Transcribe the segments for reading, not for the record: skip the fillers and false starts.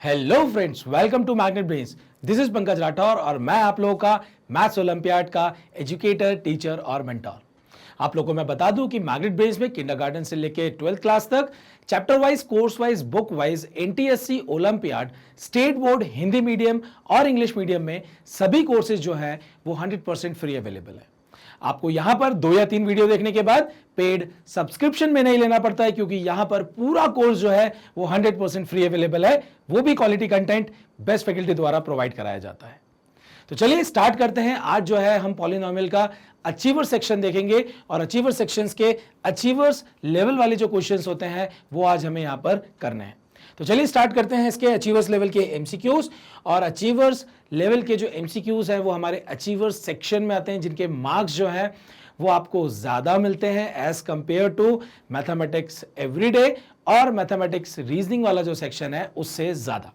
Hello friends, welcome to Magnet Brains. This is Pankaj Rathore और मैं आप लोगों का मैथ्स ओलंपियाड का एजुकेटर, टीचर और मेंटर। आप लोगों को मैं बता दूं कि मैग्नेट ब्रेन्स में किंडरगार्टन से लेके 12th क्लास तक chapter wise, course wise, book wise, NTSC, olympiad, state board, Hindi medium और इंग्लिश मीडियम में सभी कोर्सेज जो है वो 100% फ्री अवेलेबल है। आपको यहां पर 2 या 3 वीडियो देखने के बाद पेड सब्सक्रिप्शन में नहीं लेना पड़ता है, क्योंकि यहां पर पूरा कोर्स जो है वो 100% फ्री अवेलेबल है, वो भी क्वालिटी कंटेंट बेस्ट फैकल्टी द्वारा प्रोवाइड कराया जाता है। तो चलिए स्टार्ट करते हैं। आज जो है हम पॉलिनोमियल का अचीवर सेक्शन देखेंगे और अचीवर सेक्शंस के अचीवर्स लेवल वाले जो क्वेश्चंस होते हैं वो आज हमें यहां पर करने हैं। तो चलिए स्टार्ट करते हैं इसके अचीवर्स लेवल के एमसीक्यूज। और अचीवर्स लेवल के जो एमसीक्यूज हैं वो हमारे अचीवर्स सेक्शन में आते हैं, जिनके मार्क्स जो हैं वो आपको ज्यादा मिलते हैं as compare to mathematics everyday और मैथमेटिक्स रीजनिंग वाला जो सेक्शन है उससे ज्यादा।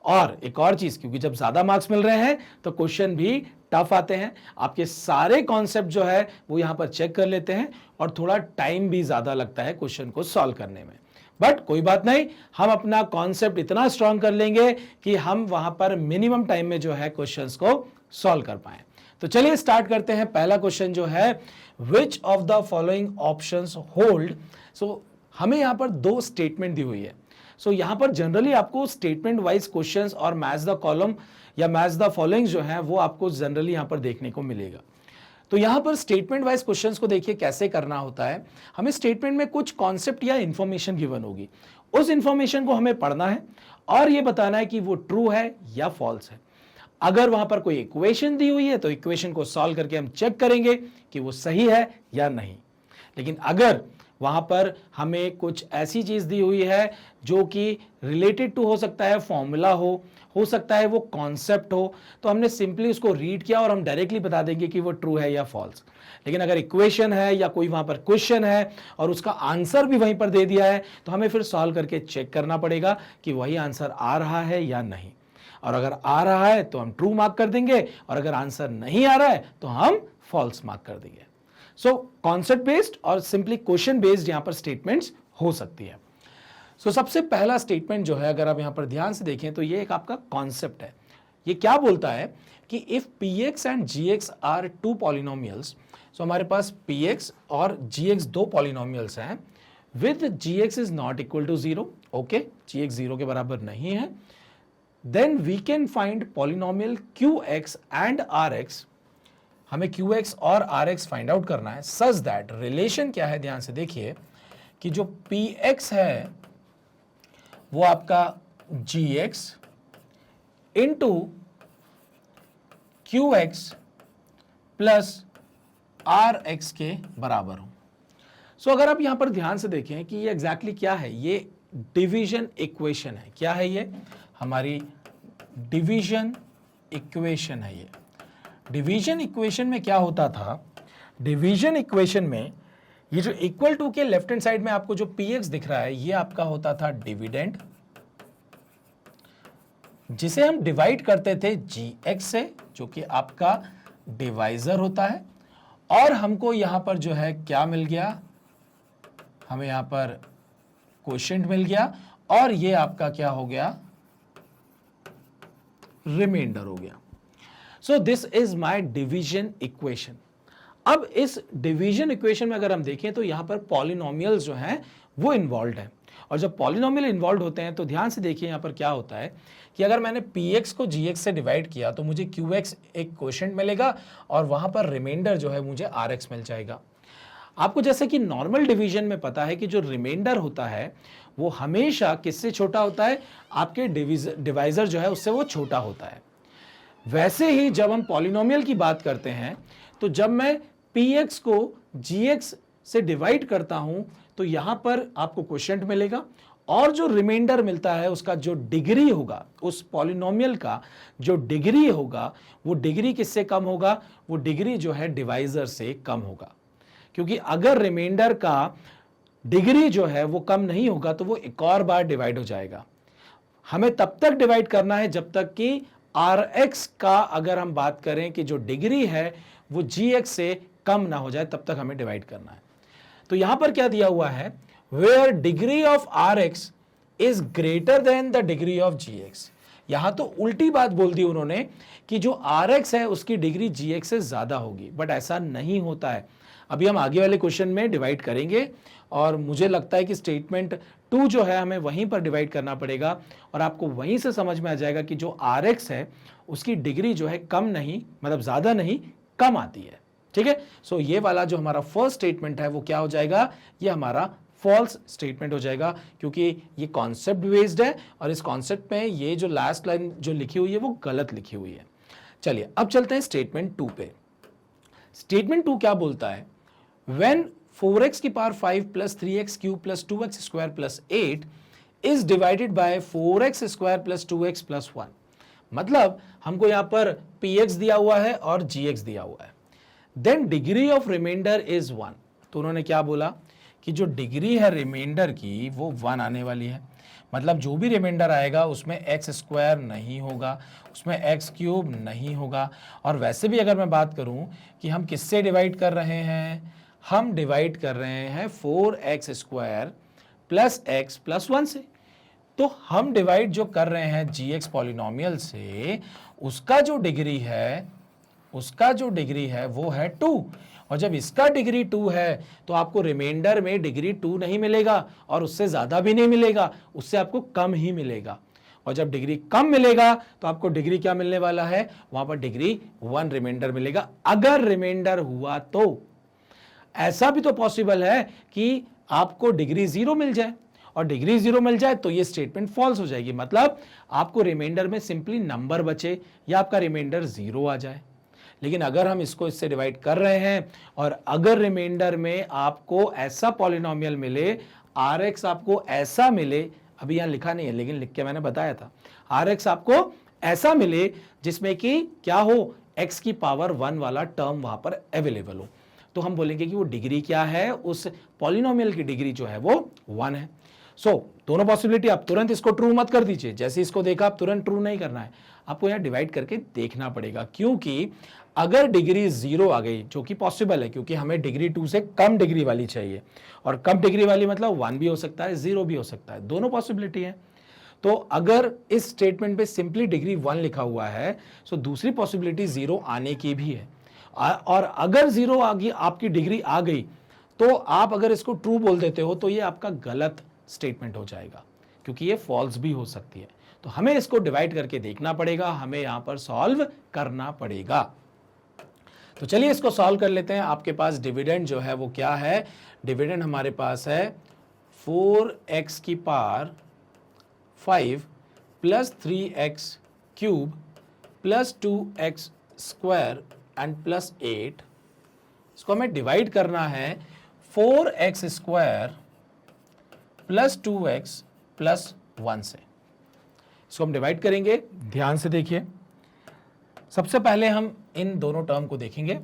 और एक और चीज, क्योंकि जब ज्यादा मार्क्स मिल रहे हैं तो क्वेश्चन भी टफ आते हैं। आपके सारे कॉन्सेप्ट जो है वो यहां पर चेक कर लेते हैं और थोड़ा टाइम भी ज्यादा लगता है क्वेश्चन को सॉल्व करने में। बट कोई बात नहीं, हम अपना कॉन्सेप्ट इतना स्ट्रांग कर लेंगे कि हम वहां पर मिनिमम टाइम में जो है क्वेश्चंस को सॉल्व कर पाए। तो चलिए स्टार्ट करते हैं। पहला क्वेश्चन जो है, which of the following options hold. So हमें यहां पर 2 स्टेटमेंट दी हुई है। सो यहां पर जनरली आपको स्टेटमेंट वाइज क्वेश्चंस और मैच द कॉलम या मैच द फॉलोइंग जो है वो आपको जनरली यहां पर देखने को मिलेगा। तो यहां पर स्टेटमेंट वाइज क्वेश्चंस को देखिए कैसे करना होता है। हमें स्टेटमेंट में कुछ कॉन्सेप्ट या इंफॉर्मेशन गिवन होगी, उस इंफॉर्मेशन को हमें पढ़ना है और यह बताना है कि वो ट्रू है या फॉल्स है। अगर वहां पर कोई इक्वेशन दी हुई है तो इक्वेशन को सॉल्व करके हम चेक करेंगे कि वो सही है या नहीं। लेकिन अगर वहां पर हमें कुछ ऐसी चीज दी हुई है जो कि रिलेटेड टू हो सकता है फॉर्मूला हो सकता है वो कॉन्सेप्ट हो, तो हमने सिंपली उसको रीड किया और हम डायरेक्टली बता देंगे कि वो ट्रू है या फॉल्स। लेकिन अगर इक्वेशन है या कोई वहां पर क्वेश्चन है और उसका आंसर भी वहीं पर दे दिया है तो हमें फिर सॉल्व करके चेक करना पड़ेगा कि वही आंसर आ रहा है या नहीं। और अगर आ रहा है तो हम ट्रू मार्क कर देंगे और अगर आंसर नहीं आ रहा है तो हम फॉल्स मार्क कर देंगे। सो कॉन्सेप्ट बेस्ड और सिंपली क्वेश्चन बेस्ड यहां पर स्टेटमेंट्स हो सकती है। सो सबसे पहला स्टेटमेंट जो है, अगर आप यहां पर ध्यान से देखें तो ये एक आपका कॉन्सेप्ट है। ये क्या बोलता है कि if px and gx are 2 polynomials, so हमारे पास px और gx 2 पॉलिनोमियल्स हैं, with gx is not equal to 0, okay, gx 0 के बराबर नहीं है, then we can find polynomial qx and rx। हमें qx और rx फाइंड आउट करना है सच दैट रिलेशन क्या है, ध्यान से देखिए कि जो px है वो आपका gx into qx plus rx के बराबर हो। सो अगर आप यहां पर ध्यान से देखें कि ये एग्जैक्टली क्या है, ये डिवीजन इक्वेशन है। क्या है ये? हमारी डिवीजन इक्वेशन है। ये डिवीजन इक्वेशन में क्या होता था, डिवीजन इक्वेशन में ये जो इक्वल टू के लेफ्ट हैंड साइड में आपको जो px दिख रहा है ये आपका होता था डिविडेंड, जिसे हम डिवाइड करते थे gx से, जो कि आपका डिवाइजर होता है। और हमको यहां पर जो है क्या मिल गया, हमें यहां पर क्वोशिएंट मिल गया और ये आपका क्या हो गया, रिमाइंडर हो गया। So this is my division equation. अब इस डिवीजन इक्वेशन में अगर हम देखें तो यहां पर पॉलिनोमियल्स जो हैं वो इन्वॉल्व हैं। और जब पॉलिनोमियल इन्वॉल्व होते हैं तो ध्यान से देखिए यहां पर क्या होता है कि अगर मैंने px को gx से डिवाइड किया तो मुझे qx एक क्वोशिएंट मिलेगा और वहां पर रिमाइंडर जो है मुझे rx मिल जाएगा। आपको जैसे कि नॉर्मल डिवीजन में पता है कि जो रिमाइंडर होता है वो हमेशा किससे छोटा होता है, आपके डिवाइजर जो है उससे वो छोटा होता है। वैसे ही जब हम पॉलिनोमियल की बात करते हैं तो जब मैं px को gx से डिवाइड करता हूं तो यहां पर आपको क्वोशिएंट मिलेगा और जो रिमाइंडर मिलता है उसका जो डिग्री होगा, उस पॉलिनोमियल का जो डिग्री होगा वो डिग्री किससे कम होगा, वो डिग्री जो है डिवाइजर से कम होगा। क्योंकि अगर रिमाइंडर का डिग्री जो है वो कम नहीं होगा तो वो एक और बार डिवाइड हो जाएगा। हमें तब तक डिवाइड करना है जब तक कि rx का, अगर हम बात करें कि जो डिग्री है वो gx से कम ना हो जाए, तब तक हमें डिवाइड करना है। तो यहां पर क्या दिया हुआ है, where degree of rx is greater than the degree of g x. यहां तो उल्टी बात बोल दी उन्होंने कि जो आर एक्स है उसकी डिग्री जी एक्स से ज्यादा होगी, बट ऐसा नहीं होता है। अभी हम आगे वाले क्वेश्चन में डिवाइड करेंगे और मुझे लगता है कि स्टेटमेंट 2 जो है हमें वहीं पर डिवाइड करना पड़ेगा और आपको वहीं से समझ में आ जाएगा कि जो आर एक्स है उसकी डिग्री जो है कम नहीं, मतलब ज्यादा नहीं, कम आती है। ठीक है, सो ये वाला जो हमारा फर्स्ट स्टेटमेंट है वो क्या हो जाएगा, ये हमारा फॉल्स स्टेटमेंट हो जाएगा, क्योंकि ये कॉन्सेप्ट बेस्ड है और इस कॉन्सेप्ट में ये जो लास्ट लाइन जो लिखी हुई है वो गलत लिखी हुई है। चलिए अब चलते हैं स्टेटमेंट 2 पे। स्टेटमेंट 2 क्या बोलता है, व्हेन 4x की power 5 plus 3x cube plus 2x square plus 8 is divided by 4x square plus 2x plus 1। मतलब हमको यहां पर px दिया हुआ है और gx दिया हुआ है, then degree of remainder is 1। तो उन्होंने क्या बोला कि जो डिग्री है रिमाइंडर की वो 1 आने वाली है। मतलब जो भी रिमाइंडर आएगा उसमें एक्स स्क्वायर नहीं होगा, उसमें एक्स क्यूब नहीं होगा। और वैसे भी अगर मैं बात करूं कि हम किससे डिवाइड कर रहे हैं, हम डिवाइड कर रहे हैं 4x square plus x plus 1 से। तो हम डिवाइड जो कर रहे हैं gx पॉलिनोमियल से, उसका जो डिग्री है वो है 2। और जब इसका डिग्री 2 है तो आपको रिमाइंडर में डिग्री 2 नहीं मिलेगा और उससे ज्यादा भी नहीं मिलेगा, उससे आपको कम ही मिलेगा। और जब डिग्री कम मिलेगा तो आपको डिग्री क्या मिलने वाला है, वहां पर डिग्री 1 रिमाइंडर मिलेगा, अगर रिमाइंडर हुआ तो। ऐसा भी तो पॉसिबल है कि आपको डिग्री 0 मिल जाए, और डिग्री 0 मिल जाए तो ये स्टेटमेंट फॉल्स हो जाएगी। मतलब आपको रिमाइंडर में सिंपली नंबर बचे या आपका रिमाइंडर 0 आ जाए। लेकिन अगर हम इसको इससे डिवाइड कर रहे हैं और अगर रिमाइंडर में आपको ऐसा पॉलिनोमियल मिले, आर एक्स आपको ऐसा मिले, अभी यहां लिखा नहीं है लेकिन लिख के मैंने बताया था, आर एक्स आपको ऐसा मिले जिसमें कि क्या हो, एक्स की पावर 1 वाला टर्म वहां पर अवेलेबल हो, तो हम बोलेंगे कि वो डिग्री क्या है, उस पॉलिनोमियल की डिग्री जो है वो 1 है। सो दोनों पॉसिबिलिटी, आप तुरंत इसको ट्रू मत कर दीजिए, जैसे इसको देखा आप तुरंत ट्रू नहीं करना है, आपको यहां डिवाइड करके देखना पड़ेगा। क्योंकि अगर डिग्री 0 आ गई, जो कि पॉसिबल है क्योंकि हमें डिग्री 2 से कम डिग्री वाली चाहिए, और कम डिग्री वाली मतलब 1 भी हो सकता है 0 भी हो सकता है, दोनों पॉसिबिलिटी है। तो अगर इस स्टेटमेंट पे सिंपली डिग्री 1 लिखा हुआ है, सो दूसरी पॉसिबिलिटी 0 आने की भी है। और अगर 0 आ गई, आपकी डिग्री आ गई, तो आप अगर इसको ट्रू बोल देते हो तो ये आपका गलत स्टेटमेंट हो जाएगा, क्योंकि ये फॉल्स भी हो सकती है। तो हमें इसको डिवाइड करके देखना पड़ेगा, हमें यहां पर सॉल्व करना पड़ेगा। तो चलिए इसको सॉल्व कर लेते हैं। आपके पास डिविडेंड जो है वो क्या है, डिविडेंड हमारे पास है 4x की power 5 plus 3x cube plus 2x square and plus 8। इसको हमें डिवाइड करना है 4x square plus 2x plus 1 से। इसको हम डिवाइड करेंगे, ध्यान से देखिए। सबसे पहले हम इन दोनों टर्म को देखेंगे।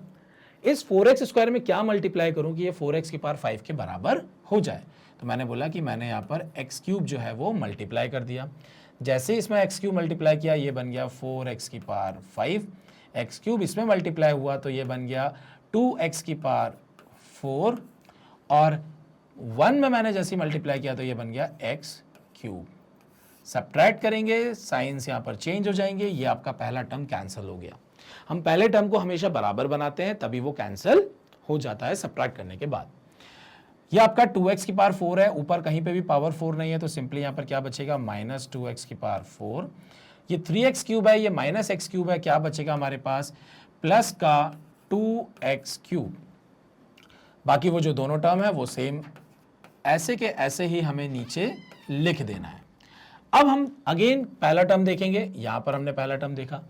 इस 4x स्क्वायर में क्या मल्टीप्लाई करूं कि ये 4x की पावर 5 के बराबर हो जाए। तो मैंने बोला कि मैंने यहाँ पर x क्यूब जो है वो मल्टीप्लाई कर दिया। जैसे ही इसमें x क्यूब मल्टीप्लाई किया, ये बन गया 4x की पावर 5, x क्यूब इसमें मल्टीप्लाई हुआ तो ये बन गया 2x की पावर 4, और 1 में मैंने जैसे मल्टीप्लाई किया तो ये बन गया x क्यूब। सब्ट्रैक्ट करेंगे, साइंस यहाँ पर चेंज हो जाएंगे, ये आपका पहला टर्म कैंसिल हो गया। हम पहले टर्म को हमेशा बराबर बनाते हैं, तभी वो कैंसिल हो जाता है सब्ट्रैक्ट करने के बाद। ये आपका 2x की पावर 4 है, ऊपर कहीं पे भी पावर 4 नहीं है, तो सिंपली यहाँ पर क्या बचेगा, माइनस 2x की पावर 4। ये 3x क्यूब है, ये माइनस x क्यूब है, क्या बचेगा हमारे पास, प्लस का 2x क्यूब। बाकी वो जो दोनों टर्म है वो सेम ऐसे के ऐसे ही हमें नीचे लिख देना है। अब हम अगेन पहला टर्म देखेंगे। यहां पर हमने पहला टर्म देखा,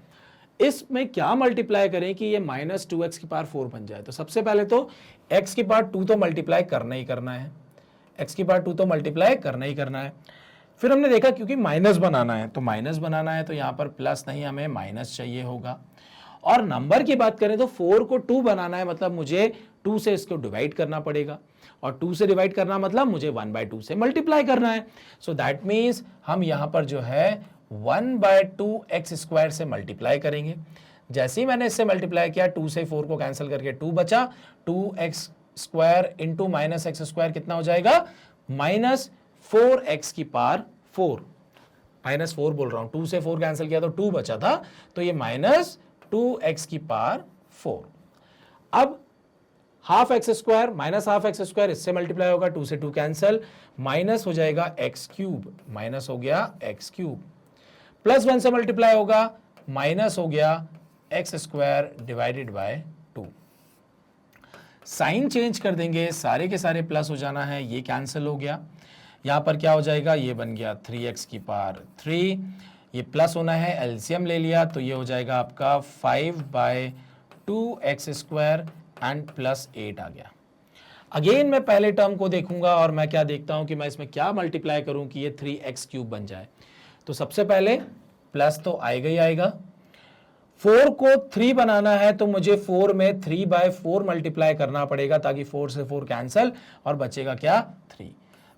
इसमें क्या मल्टीप्लाई करें कि ये माइनस 2x की पावर 4 बन जाए। तो सबसे पहले तो x की पावर 2 तो मल्टीप्लाई करना ही करना है, x की पावर 2 तो मल्टीप्लाई करना ही करना है। फिर हमने देखा क्योंकि माइनस बनाना है, तो माइनस बनाना है तो यहां पर प्लस नहीं, हमें माइनस चाहिए होगा। और नंबर की बात करें तो 4 को 2 बनाना है, मतलब मुझे 2 से इसको डिवाइड करना पड़ेगा, और 2 से डिवाइड करना मतलब मुझे 1/2 से मल्टीप्लाई करना है। सो दैट मीन्स हम यहां पर जो है 1/2x स्क्वायर से मल्टीप्लाई करेंगे। जैसे ही मैंने इससे मल्टीप्लाई किया, 2 से 4 को कैंसिल करके 2 बचा, 2x square into minus x square कितना हो जाएगा, माइनस 4x की पावर 4, -4 बोल रहा हूं, 2 से 4 कैंसिल किया तो 2 बचा था, तो ये -2x⁴। अब half x square minus half x square इससे मल्टीप्लाई होगा, 2 से 2 कैंसिल, माइनस हो जाएगा x³ माइनस हो गया x³ +1 से मल्टीप्लाई होगा, माइनस हो गया x² divided by 2। Sign change कर देंगे, सारे के सारे प्लस हो जाना है, ये कैंसिल हो गया। यहां पर क्या हो जाएगा, ये बन गया 3x⁵, ये प्लस होना है, एलसीएम ले लिया तो ये हो जाएगा आपका 5/2x² एंड +8 आ गया। अगेन मैं पहले टर्म को देखूंगा और मैं क्या देखता हूं कि मैं इसमें क्या मल्टीप्लाई करूं कि ये 3x³ बन जाए। तो सबसे पहले प्लस तो आएगा ही आएगा, 4 को 3 बनाना है तो मुझे 4 में 3/4 मल्टीप्लाई करना पड़ेगा ताकि 4 से 4 कैंसिल और बचेगा क्या 3।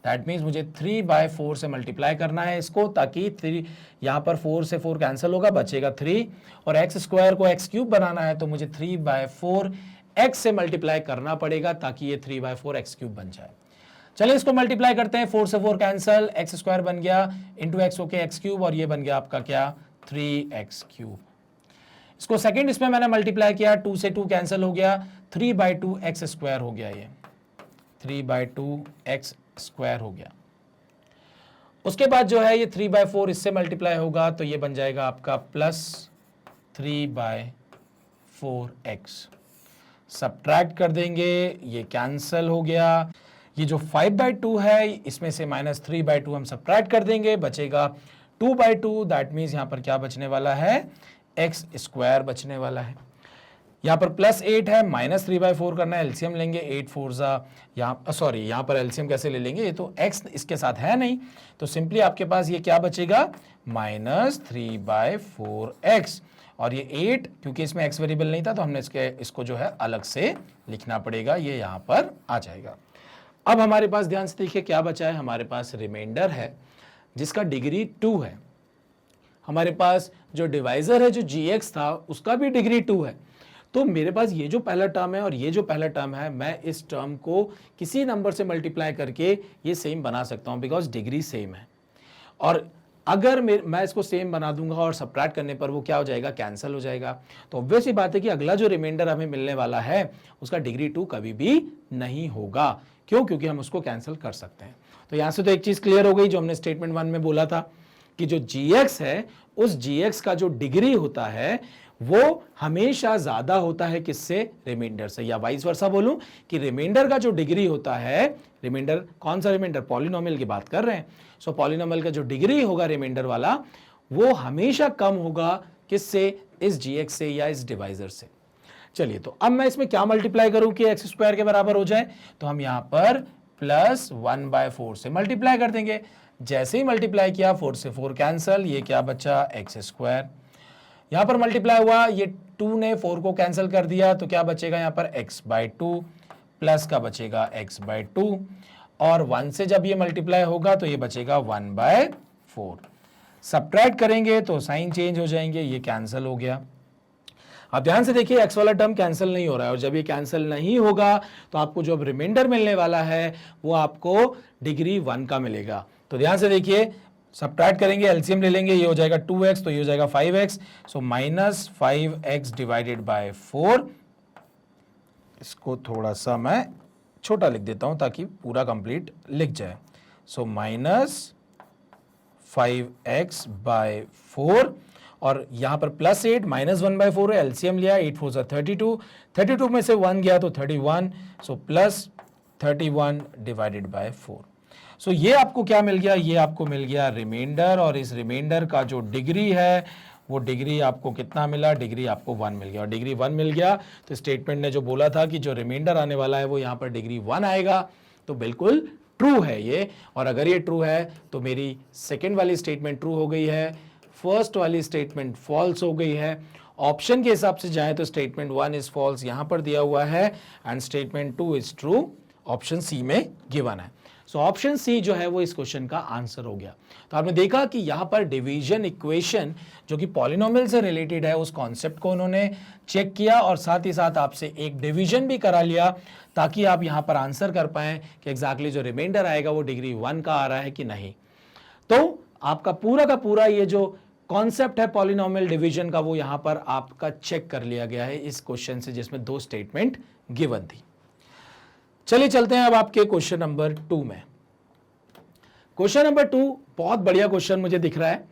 दैट मीन्स मुझे 3/4 से मल्टीप्लाई करना है इसको, ताकि 3 यहां पर 4 से 4 कैंसिल होगा, बचेगा 3, और x² को x³ बनाना है तो मुझे 3/4 x से मल्टीप्लाई करना पड़ेगा ताकि ये 3/4 x³ बन जाए। चलिए इसको मल्टीप्लाई करते हैं, 4 से 4 कैंसिल, x² बन गया इंटू x होके x³ और ये बन गया आपका क्या 3x³। इसको सेकंड इसमें मैंने मल्टीप्लाई किया, 2 से 2 कैंसिल हो गया, 3/2x² हो गया, ये 3/2x² हो गया। उसके बाद जो है ये 3/4 इससे मल्टीप्लाई होगा तो ये बन जाएगा आपका +3/4x। सब्ट्रैक्ट कर देंगे, ये कैंसिल हो गया। ये जो 5/2 है इसमें से -3/2 हम सब्ट्रैक्ट कर देंगे, बचेगा 2/2। दैट मीन्स यहां पर क्या बचने वाला है, x² बचने वाला है। यहां पर +8 है, -3/4 करना है, एलसीएम लेंगे, 8 4 यहाँ पर एलसीएम कैसे ले लेंगे, ये तो x इसके साथ है नहीं, तो सिंपली आपके पास ये क्या बचेगा -3/4x, और ये 8 क्योंकि इसमें x वेरिएबल नहीं था तो हमने इसको जो है अलग से लिखना पड़ेगा, ये यहां पर आ जाएगा। अब हमारे पास ध्यान से देखिए क्या बचा है, हमारे पास रिमाइंडर है जिसका डिग्री 2 है। हमारे पास जो डिवाइजर है जो gx था उसका भी डिग्री 2 है। तो मेरे पास ये जो पहला टर्म है और ये जो पहला टर्म है, मैं इस टर्म को किसी नंबर से मल्टीप्लाई करके ये सेम बना सकता हूं बिकॉज डिग्री सेम है। और अगर मैं इसको सेम बना दूंगा और सब्ट्रैक्ट करने पर वो क्या हो जाएगा, कैंसिल हो जाएगा। तो ऑब्वियस ही बात है कि अगला जो रिमाइंडर हमें मिलने वाला है उसका डिग्री 2 कभी भी नहीं होगा। क्यों? क्योंकि हम उसको कैंसिल कर सकते हैं। तो यहां से तो एक चीज क्लियर हो गई जो हमने स्टेटमेंट 1 में बोला था कि जो gx है उस gx का जो डिग्री होता है वो हमेशा ज्यादा होता है किससे, रिमाइंडर से, या वाइस वर्सा बोलूं कि रिमाइंडर का जो डिग्री होता है, रिमाइंडर कौन सा रिमाइंडर, पॉलिनोमियल की बात कर रहे हैं। सो पॉलिनोमियल का जो डिग्री होगा रिमाइंडर वाला वो हमेशा कम होगा किससे, इस gx से या इस डिवाइजर से। चलिए तो अब मैं इसमें क्या मल्टीप्लाई करूं कि x² के बराबर हो जाए, तो हम यहां पर +1/4 से मल्टीप्लाई कर देंगे। जैसे ही मल्टीप्लाई किया 4 से 4 कैंसिल, ये क्या बचा x², यहां पर मल्टीप्लाई हुआ, ये 2 ने 4 को कैंसिल कर दिया तो क्या बचेगा यहां पर x/2 प्लस का बचेगा x/2, और 1 से जब ये मल्टीप्लाई होगा तो ये बचेगा 1/4। सब्ट्रैक्ट करेंगे तो साइन चेंज हो जाएंगे, ये कैंसिल हो गया। अब ध्यान से देखिए x वाला टर्म कैंसिल नहीं हो रहा है, और जब ये कैंसिल नहीं होगा तो आपको जो रिमाइंडर मिलने वाला है वो आपको डिग्री 1 का मिलेगा। तो ध्यान से देखिए, सब्ट्रैक्ट करेंगे, एलसीएम ले लेंगे, ये हो जाएगा 2x तो ये हो जाएगा 5x, so -5x divided by 4। इसको थोड़ा सा मैं छोटा लिख देता हूं ताकि पूरा कंप्लीट लिख जाए। सो -5x बाय 4, और यहां पर +8 -1/4 है, एलसीएम लिया, 8 4 32, 32 में से 1 गया तो 31, सो +31 डिवाइडेड बाय 4। सो ये आपको क्या मिल गया, ये आपको मिल गया रिमाइंडर, और इस रिमाइंडर का जो डिग्री है वो डिग्री आपको कितना मिला, डिग्री आपको 1 मिल गया, और डिग्री 1 मिल गया तो स्टेटमेंट ने जो बोला था कि जो रिमाइंडर आने वाला है वो यहाँ पर डिग्री 1 आएगा, तो बिल्कुल ट्रू है ये। और अगर ये ट्रू है तो मेरी सेकेंड वाली स्टेटमेंट ट्रू हो गई है, फर्स्ट वाली स्टेटमेंट फॉल्स हो गई है। ऑप्शन के हिसाब से जाए तो स्टेटमेंट 1 इज फॉल्स यहां पर दिया हुआ है, and statement 2 is true option C में गिवन है। सो ऑप्शन सी जो है वो इस क्वेश्चन का आंसर हो गया। तो आपने देखा कि यहां पर डिवीजन इक्वेशन जो कि पॉलिनोमियल से रिलेटेड है उस कॉन्सेप्ट को उन्होंने चेक किया, और साथ ही साथ आपसे एक डिवीजन भी करा लिया ताकि आप यहां पर आंसर कर पाएं कि एग्जैक्टली जो रिमाइंडर आएगा वो डिग्री 1 का आ रहा है कि नहीं। तो आपका पूरा का पूरा ये जो कॉन्सेप्ट है पॉलिनोमियल डिवीजन का वो यहां पर आपका चेक कर लिया गया है इस क्वेश्चन से, जिसमें 2 स्टेटमेंट गिवन थी। चलिए चलते हैं अब आपके क्वेश्चन नंबर 2 में। क्वेश्चन नंबर 2 बहुत बढ़िया क्वेश्चन मुझे दिख रहा है।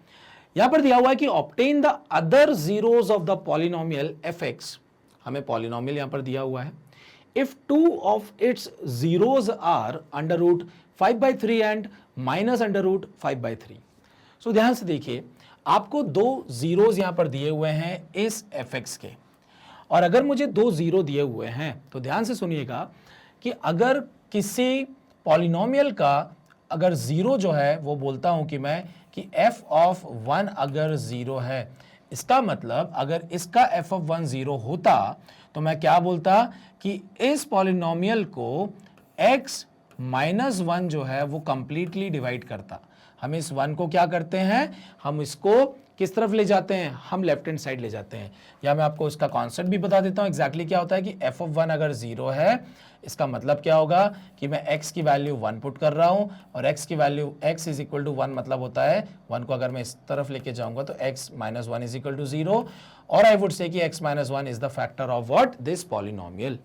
यहां पर दिया हुआ है कि obtain the other zeros of the polynomial fx। हमें पॉलिनोमियल यहां पर दिया हुआ है। If 2 of its zeros are under root 5/3 and minus under root 5/3। So ध्यान से देखिए, आपको 2 जीरोस यहां पर दिए हुए हैं इस fx के, और अगर मुझे 2 जीरो दिए हुए हैं तो ध्यान से सुनिएगा कि अगर किसी पॉलिनोमियल का अगर जीरो जो है वो बोलता हूं कि मैं कि f ऑफ 1 अगर जीरो है, इसका मतलब अगर इसका f ऑफ 1 जीरो होता तो मैं क्या बोलता कि इस पॉलिनोमियल को x माइनस 1 जो है वो कंप्लीटली डिवाइड करता। हम इस 1 को क्या करते हैं, हम इसको किस तरफ ले जाते हैं, हम लेफ्ट हैंड साइड ले जाते हैं। या मैं आपको इसका कॉन्सेप्ट भी बता देता हूं एग्जैक्टली क्या होता है कि f ऑफ 1 अगर जीरो है, इसका मतलब क्या होगा कि मैं x की वैल्यू 1 पुट कर रहा हूं, और x की value x is equal to 1 मतलब होता है 1 को अगर मैं इस तरफ लेके जाऊंगा तो x minus 1 is equal to 0, और आई वुड से कि x minus 1 is the factor of what, this polynomial.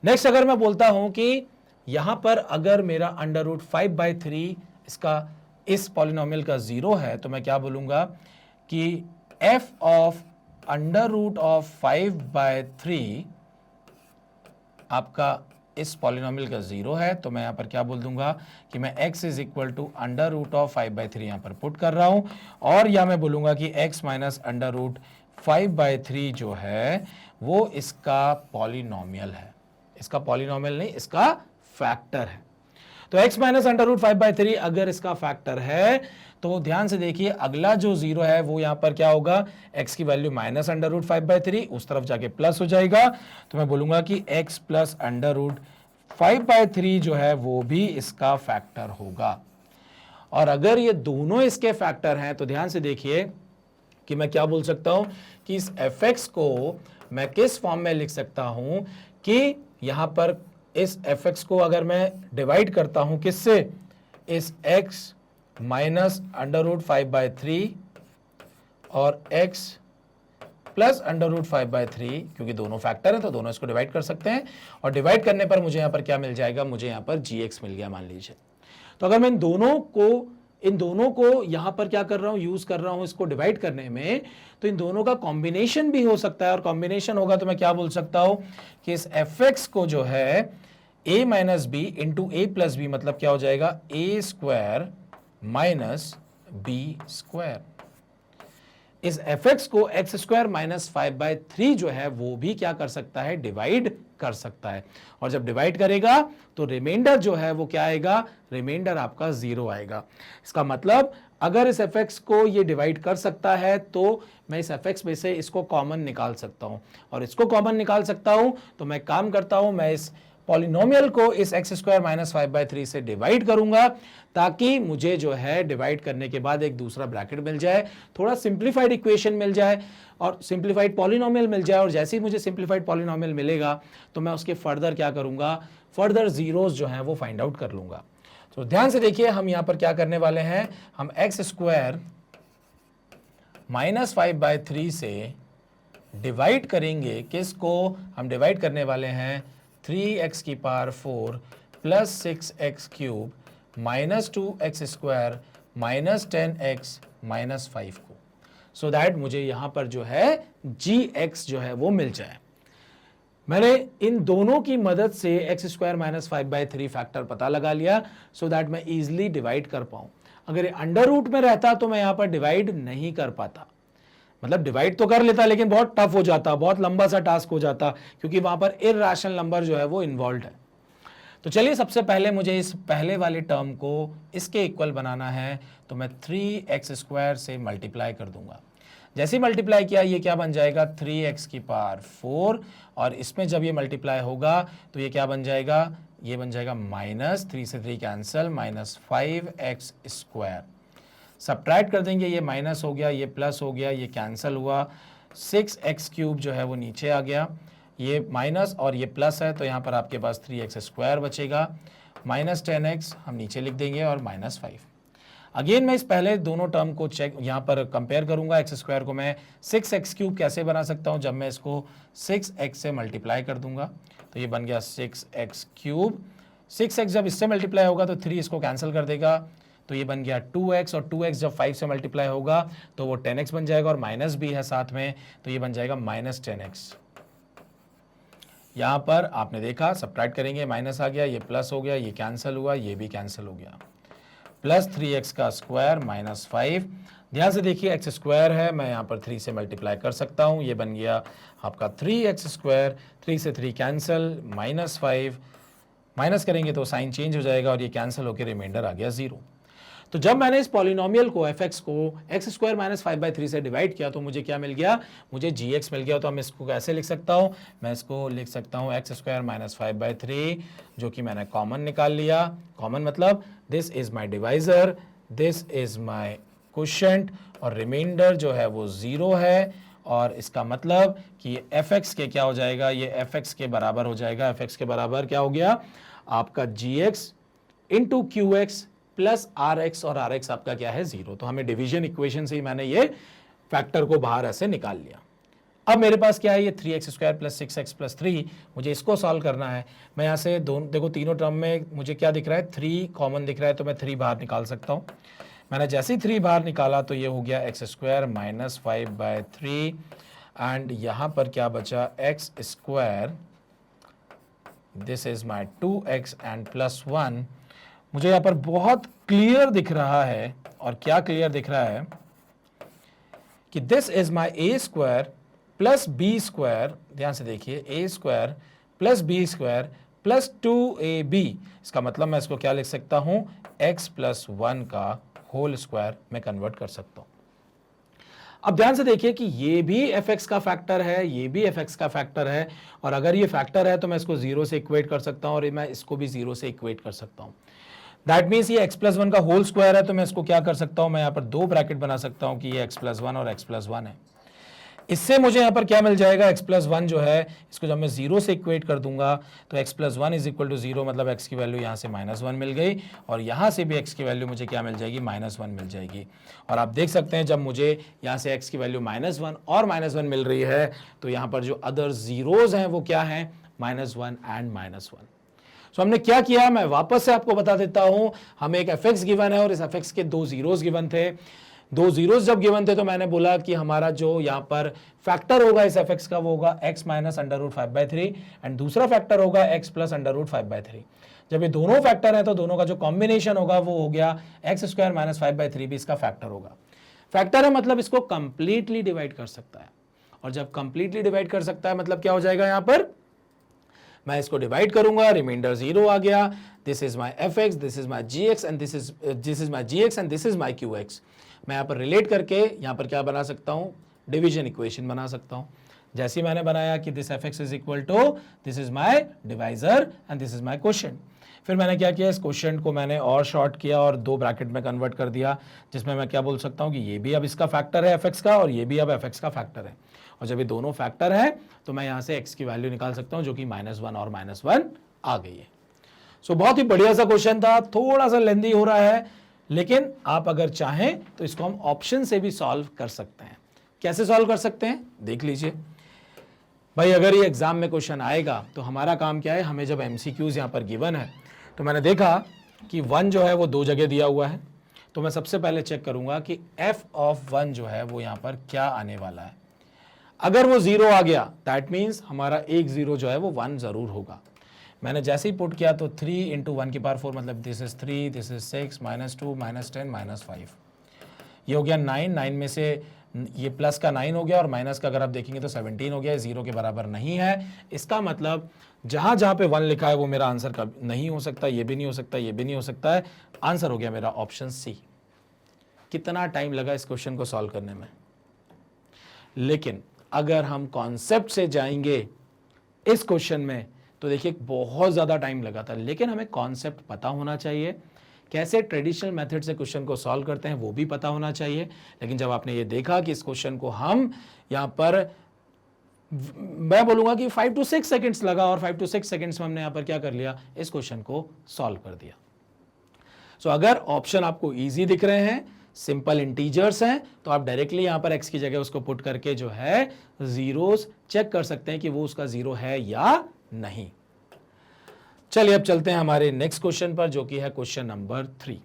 Next अगर मैं बोलता हूं कि यहां पर अगर मेरा अंडर रूट 5/3 इसका इस पॉलिनोमियल का जीरो है, तो मैं क्या बोलूंगा कि f of under root of 5/3 आपका इस पॉलिनोमियल का जीरो है, तो मैं यहां पर क्या बोल दूंगा कि मैं x is equal to under root of 5/3 यहां पर पुट कर रहा हूं, और या मैं बोलूंगा कि x माइनस अंडर रूट 5/3 जो है वो इसका पॉलिनोमियल है। इसका पॉलिनोमियल नहीं, इसका फैक्टर है। तो x माइनस अंडर रूट 5/3 अगर इसका फैक्टर है तो ध्यान से देखिए अगला जो जीरो है वो यहां पर क्या होगा, x की वैल्यू माइनस अंडर रूट 5/3 उस तरफ जाके प्लस हो जाएगा, तो मैं बोलूंगा कि x प्लस अंडर रूट 5/3 जो है वो भी इसका फैक्टर होगा। और अगर ये दोनों इसके फैक्टर हैं तो ध्यान से देखिए कि मैं क्या बोल सकता हूं कि इस fx को मैं किस फॉर्म में लिख सकता हूं कि यहां पर इस fx को अगर मैं डिवाइड करता हूं किससे, इस x माइनस अंडर रूट 5/3 और x प्लस अंडर रूट 5/3, क्योंकि दोनों फैक्टर हैं तो दोनों इसको डिवाइड कर सकते हैं, और डिवाइड करने पर मुझे यहां पर क्या मिल जाएगा, मुझे यहां पर gx मिल गया मान लीजिए। तो अगर मैं इन दोनों को यहां पर क्या कर रहा हूं, यूज कर रहा हूं इसको डिवाइड करने में, तो इन दोनों का कॉम्बिनेशन भी हो सकता है, और कॉम्बिनेशन होगा तो मैं क्या बोल सकता हूं कि इस fx को जो है a minus b into a plus b, मतलब क्या हो जाएगा a square minus b square. इस fx को x स्क्वायर माइनस 5/3 जो है वो भी क्या कर सकता है, डिवाइड कर सकता है, और जब डिवाइड करेगा तो रिमाइंडर जो है वो क्या आएगा, रिमाइंडर आपका 0 आएगा। इसका मतलब अगर इस fx को ये डिवाइड कर सकता है तो मैं इस fx में से इसको कॉमन निकाल सकता हूं, और इसको कॉमन निकाल सकता हूं तो मैं काम करता हूं, मैं इस पॉलिनोमियल को इस x स्क्वायर माइनस 5/3 से डिवाइड करूंगा, ताकि मुझे जो है डिवाइड करने के बाद एक दूसरा ब्रैकेट मिल जाए, थोड़ा सिंप्लीफाइड इक्वेशन मिल जाए और सिंप्लीफाइड पॉलिनोमियल मिल जाए, और जैसे ही मुझे सिंप्लीफाइड पॉलिनोमियल मिलेगा तो मैं उसके फर्दर क्या करूंगा, फर्दर जीरोस जो हैं वो फाइंड आउट कर लूंगा। तो ध्यान से देखिए हम यहां पर क्या करने वाले हैं, हम x स्क्वायर माइनस 5/3 से डिवाइड करेंगे, किसको, हम डिवाइड करने वाले हैं 3x की power 4 plus 6x cube minus 2x square minus 10x minus 5 को, सो दैट मुझे यहां पर जो है gx जो है वो मिल जाए। मैंने इन दोनों की मदद से x स्क्वायर माइनस 5/3 फैक्टर पता लगा लिया, सो दैट मैं इजिली डिवाइड कर पाऊं। अगर ये अंडर रूट में रहता तो मैं यहां पर डिवाइड नहीं कर पाता, मतलब डिवाइड तो कर लेता लेकिन बहुत टफ हो जाता, बहुत लंबा सा टास्क हो जाता, क्योंकि वहां पर इर्रेशनल नंबर जो है वो इन्वॉल्व है। तो चलिए सबसे पहले मुझे इस पहले वाले टर्म को इसके इक्वल बनाना है, तो मैं 3x स्क्वायर से मल्टीप्लाई कर दूंगा। जैसे ही मल्टीप्लाई किया ये क्या बन जाएगा, 3x की पावर 4, और इसमें जब ये मल्टीप्लाई होगा तो ये क्या बन जाएगा, ये बन जाएगा माइनस 3 से 3 cancel minus 5x square. Subtract कर देंगे, ये माइनस हो गया, ये प्लस हो गया, ये कैंसिल हुआ, 6x क्यूब जो है वो नीचे आ गया, ये माइनस और ये प्लस है तो यहाँ पर आपके पास 3x स्क्वायर बचेगा, माइनस 10x हम नीचे लिख देंगे और माइनस 5। अगेन मैं इस पहले दोनों टर्म को चेक यहाँ पर कंपेयर करूंगा। एक्स स्क्वायर को मैं 6x क्यूब कैसे बना सकता हूँ, जब मैं इसको 6x से मल्टीप्लाई कर दूंगा तो ये बन गया 6x क्यूब। 6x जब इससे मल्टीप्लाई होगा तो 3 इसको कैंसिल कर देगा, तो ये बन गया 2x, और 2x जब 5 से मल्टीप्लाई होगा तो वो 10x बन जाएगा, और माइनस भी है साथ में, तो ये बन जाएगा माइनस 10x। यहाँ पर आपने देखा सब्ट्रैक्ट करेंगे, माइनस आ गया, ये प्लस हो गया, ये कैंसिल हुआ, ये भी कैंसिल हो गया। प्लस 3x का स्क्वायर माइनस 5। ध्यान से देखिए एक्स स्क्वायर है, मैं यहाँ पर 3 से मल्टीप्लाई कर सकता हूँ, ये बन गया आपका 3x स्क्वायर, 3 से 3 कैंसिल, माइनस 5, माइनस करेंगे तो साइन चेंज हो जाएगा और ये कैंसिल होकर रिमाइंडर आ गया 0। तो जब मैंने इस पॉलिनोमियल को fx को एक्स स्क्वायर माइनस 5/3 से डिवाइड किया तो मुझे क्या मिल गया, मुझे gx मिल गया। तो मैं इसको कैसे लिख सकता हूँ, मैं इसको लिख सकता हूँ एक्स स्क्वायर माइनस 5/3, जो कि मैंने कॉमन निकाल लिया। कॉमन मतलब this is my divisor, this is my quotient, और रिमाइंडर जो है वो 0 है, और इसका मतलब कि ये fx के क्या हो जाएगा, ये fx के बराबर हो जाएगा। fx के बराबर क्या हो गया आपका gx into QX plus RX, और RX आपका क्या है 0। तो हमें डिवीजन इक्वेशन से ही मैंने ये फैक्टर को बाहर ऐसे निकाल लिया। अब मेरे पास क्या है, ये 3x square plus 6x plus 3, मुझे इसको सॉल्व करना है। मैं यहाँ से दोनों देखो, तीनों टर्म में मुझे क्या दिख रहा है, 3 कॉमन दिख रहा है, तो मैं 3 बाहर निकाल सकता हूँ। मैंने जैसे ही 3 बाहर निकाला तो ये हो गया एक्स स्क्वायर माइनस 5/3, एंड यहाँ पर क्या बचा x square, this is my 2x and plus 1। मुझे यहाँ पर बहुत क्लियर दिख रहा है, और क्या क्लियर दिख रहा है कि this is my a square plus b square. ध्यान से देखिए, a square plus b square plus 2ab। इसका मतलब मैं इसको क्या लिख सकता हूं, x प्लस 1 का होल स्क्वायर मैं कन्वर्ट कर सकता हूं। अब ध्यान से देखिए कि ये भी fx का फैक्टर है, ये भी fx का फैक्टर है, और अगर ये फैक्टर है तो मैं इसको 0 से इक्वेट कर सकता हूं, और मैं इसको भी 0 से इक्वेट कर सकता हूं। दैट मीन्स ये x प्लस 1 का होल स्क्वायर है, तो मैं इसको क्या कर सकता हूं, मैं यहाँ पर 2 ब्रैकेट बना सकता हूं कि ये x प्लस 1 और x प्लस 1 है। इससे मुझे यहाँ पर क्या मिल जाएगा, x प्लस 1 जो है, इसको जब मैं 0 से इक्वेट कर दूंगा तो x plus 1 is equal to 0, मतलब x की वैल्यू यहाँ से -1 मिल गई, और यहाँ से भी x की वैल्यू मुझे क्या मिल जाएगी, -1 मिल जाएगी। और आप देख सकते हैं जब मुझे यहाँ से x की वैल्यू -1 और -1 मिल रही है, तो यहाँ पर जो अदर जीरोज हैं वो क्या हैं, -1 एंड -1। सो हमने क्या किया, मैं वापस से आपको बता देता हूं। हमें एक fx गिवन है और इस fx के 2 जीरोज गिवन थे। 2 जीरोज जब गिवन थे तो मैंने बोला कि हमारा जो यहाँ पर फैक्टर होगा इस fx का वो होगा x माइनस √5/3, एंड दूसरा फैक्टर होगा x प्लस √5/3। जब ये दोनों फैक्टर है तो दोनों का जो कॉम्बिनेशन होगा वो हो गया एक्स स्क्वायर माइनस 5/3 भी इसका फैक्टर होगा। फैक्टर है मतलब इसको कंप्लीटली डिवाइड कर सकता है, और जब कंप्लीटली डिवाइड कर सकता है मतलब क्या हो जाएगा, यहाँ पर मैं इसको डिवाइड करूंगा, रिमाइंडर 0 आ गया। This is my fx, this is my gx and this is my gx and this is my qx। मैं यहाँ पर रिलेट करके यहाँ पर क्या बना सकता हूँ, डिवीजन इक्वेशन बना सकता हूँ। जैसे मैंने बनाया कि this fx is equal to this is my divisor and this is my quotient. फिर मैंने क्या किया, इस क्वोशिएंट को मैंने और शॉर्ट किया और 2 ब्रैकेट में कन्वर्ट कर दिया, जिसमें मैं क्या बोल सकता हूँ कि ये भी अब इसका फैक्टर है fx का, और ये भी अब fx का फैक्टर है। और जब ये दोनों फैक्टर है तो मैं यहाँ से x की वैल्यू निकाल सकता हूँ, जो कि -1 और -1 आ गई है। सो बहुत ही बढ़िया सा क्वेश्चन था, थोड़ा सा लेंदी हो रहा है, लेकिन आप अगर चाहें तो इसको हम ऑप्शन से भी सॉल्व कर सकते हैं। कैसे सॉल्व कर सकते हैं देख लीजिए। भाई अगर ये एग्जाम में क्वेश्चन आएगा तो हमारा काम क्या है, हमें जब MCQs यहाँ पर गिवन है तो मैंने देखा कि 1 जो है वो 2 जगह दिया हुआ है, तो मैं सबसे पहले चेक करूंगा कि f ऑफ 1 जो है वो यहाँ पर क्या आने वाला है। अगर वो 0 आ गया दैट मीन्स हमारा एक 0 जो है वो 1 जरूर होगा। मैंने जैसे ही पुट किया तो 3 × 1 की पावर 4 मतलब दिस इज 3, दिस इज 6, -2, -10, -5, ये हो गया 9। 9 में से ये प्लस का 9 हो गया और माइनस का अगर आप देखेंगे तो 17 हो गया, 0 के बराबर नहीं है। इसका मतलब जहां जहां पे 1 लिखा है वो मेरा आंसर का नहीं हो सकता, ये भी नहीं हो सकता, ये भी नहीं हो सकता है। आंसर हो गया मेरा ऑप्शन सी। कितना टाइम लगा इस क्वेश्चन को सॉल्व करने में, लेकिन अगर हम कॉन्सेप्ट से जाएंगे इस क्वेश्चन में तो देखिए बहुत ज़्यादा टाइम लगा था, लेकिन हमें कॉन्सेप्ट पता होना चाहिए, कैसे ट्रेडिशनल मेथड से क्वेश्चन को सॉल्व करते हैं वो भी पता होना चाहिए। लेकिन जब आपने ये देखा कि इस क्वेश्चन को हम यहाँ पर, मैं बोलूँगा कि 5 to 6 सेकेंड्स लगा, और 5 to 6 सेकेंड्स में हमने यहाँ पर क्या कर लिया, इस क्वेश्चन को सॉल्व कर दिया। सो अगर ऑप्शन आपको इजी दिख रहे हैं, सिंपल इंटीजर्स हैं, तो आप डायरेक्टली यहां पर x की जगह उसको पुट करके जो है जीरोस चेक कर सकते हैं कि वो उसका जीरो है या नहीं। चलिए अब चलते हैं हमारे नेक्स्ट क्वेश्चन पर, जो कि है question number 3।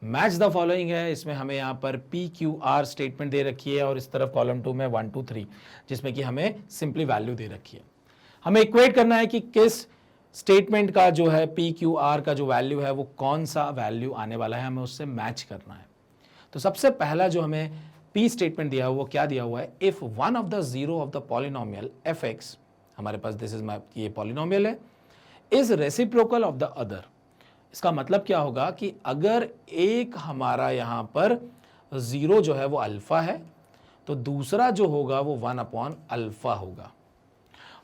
Match the following है। इसमें हमें यहाँ पर PQR स्टेटमेंट दे रखी है और इस तरफ कॉलम 2 में 1 2 3, जिसमें कि हमें सिंपली वैल्यू दे रखी है। हमें इक्वेट करना है कि किस स्टेटमेंट का जो है PQR का जो वैल्यू है वो कौन सा वैल्यू आने वाला है, हमें उससे मैच करना है। तो सबसे पहला जो हमें P स्टेटमेंट दिया हुआ, वो क्या दिया हुआ है, if one of the zero of the polynomial fx, हमारे पास दिस इज माय, ये पॉलिनोमियल है, is reciprocal of the other. इसका मतलब क्या होगा कि अगर एक हमारा यहां पर जीरो जो है वो अल्फा है, तो दूसरा जो होगा वो 1/अल्फा होगा।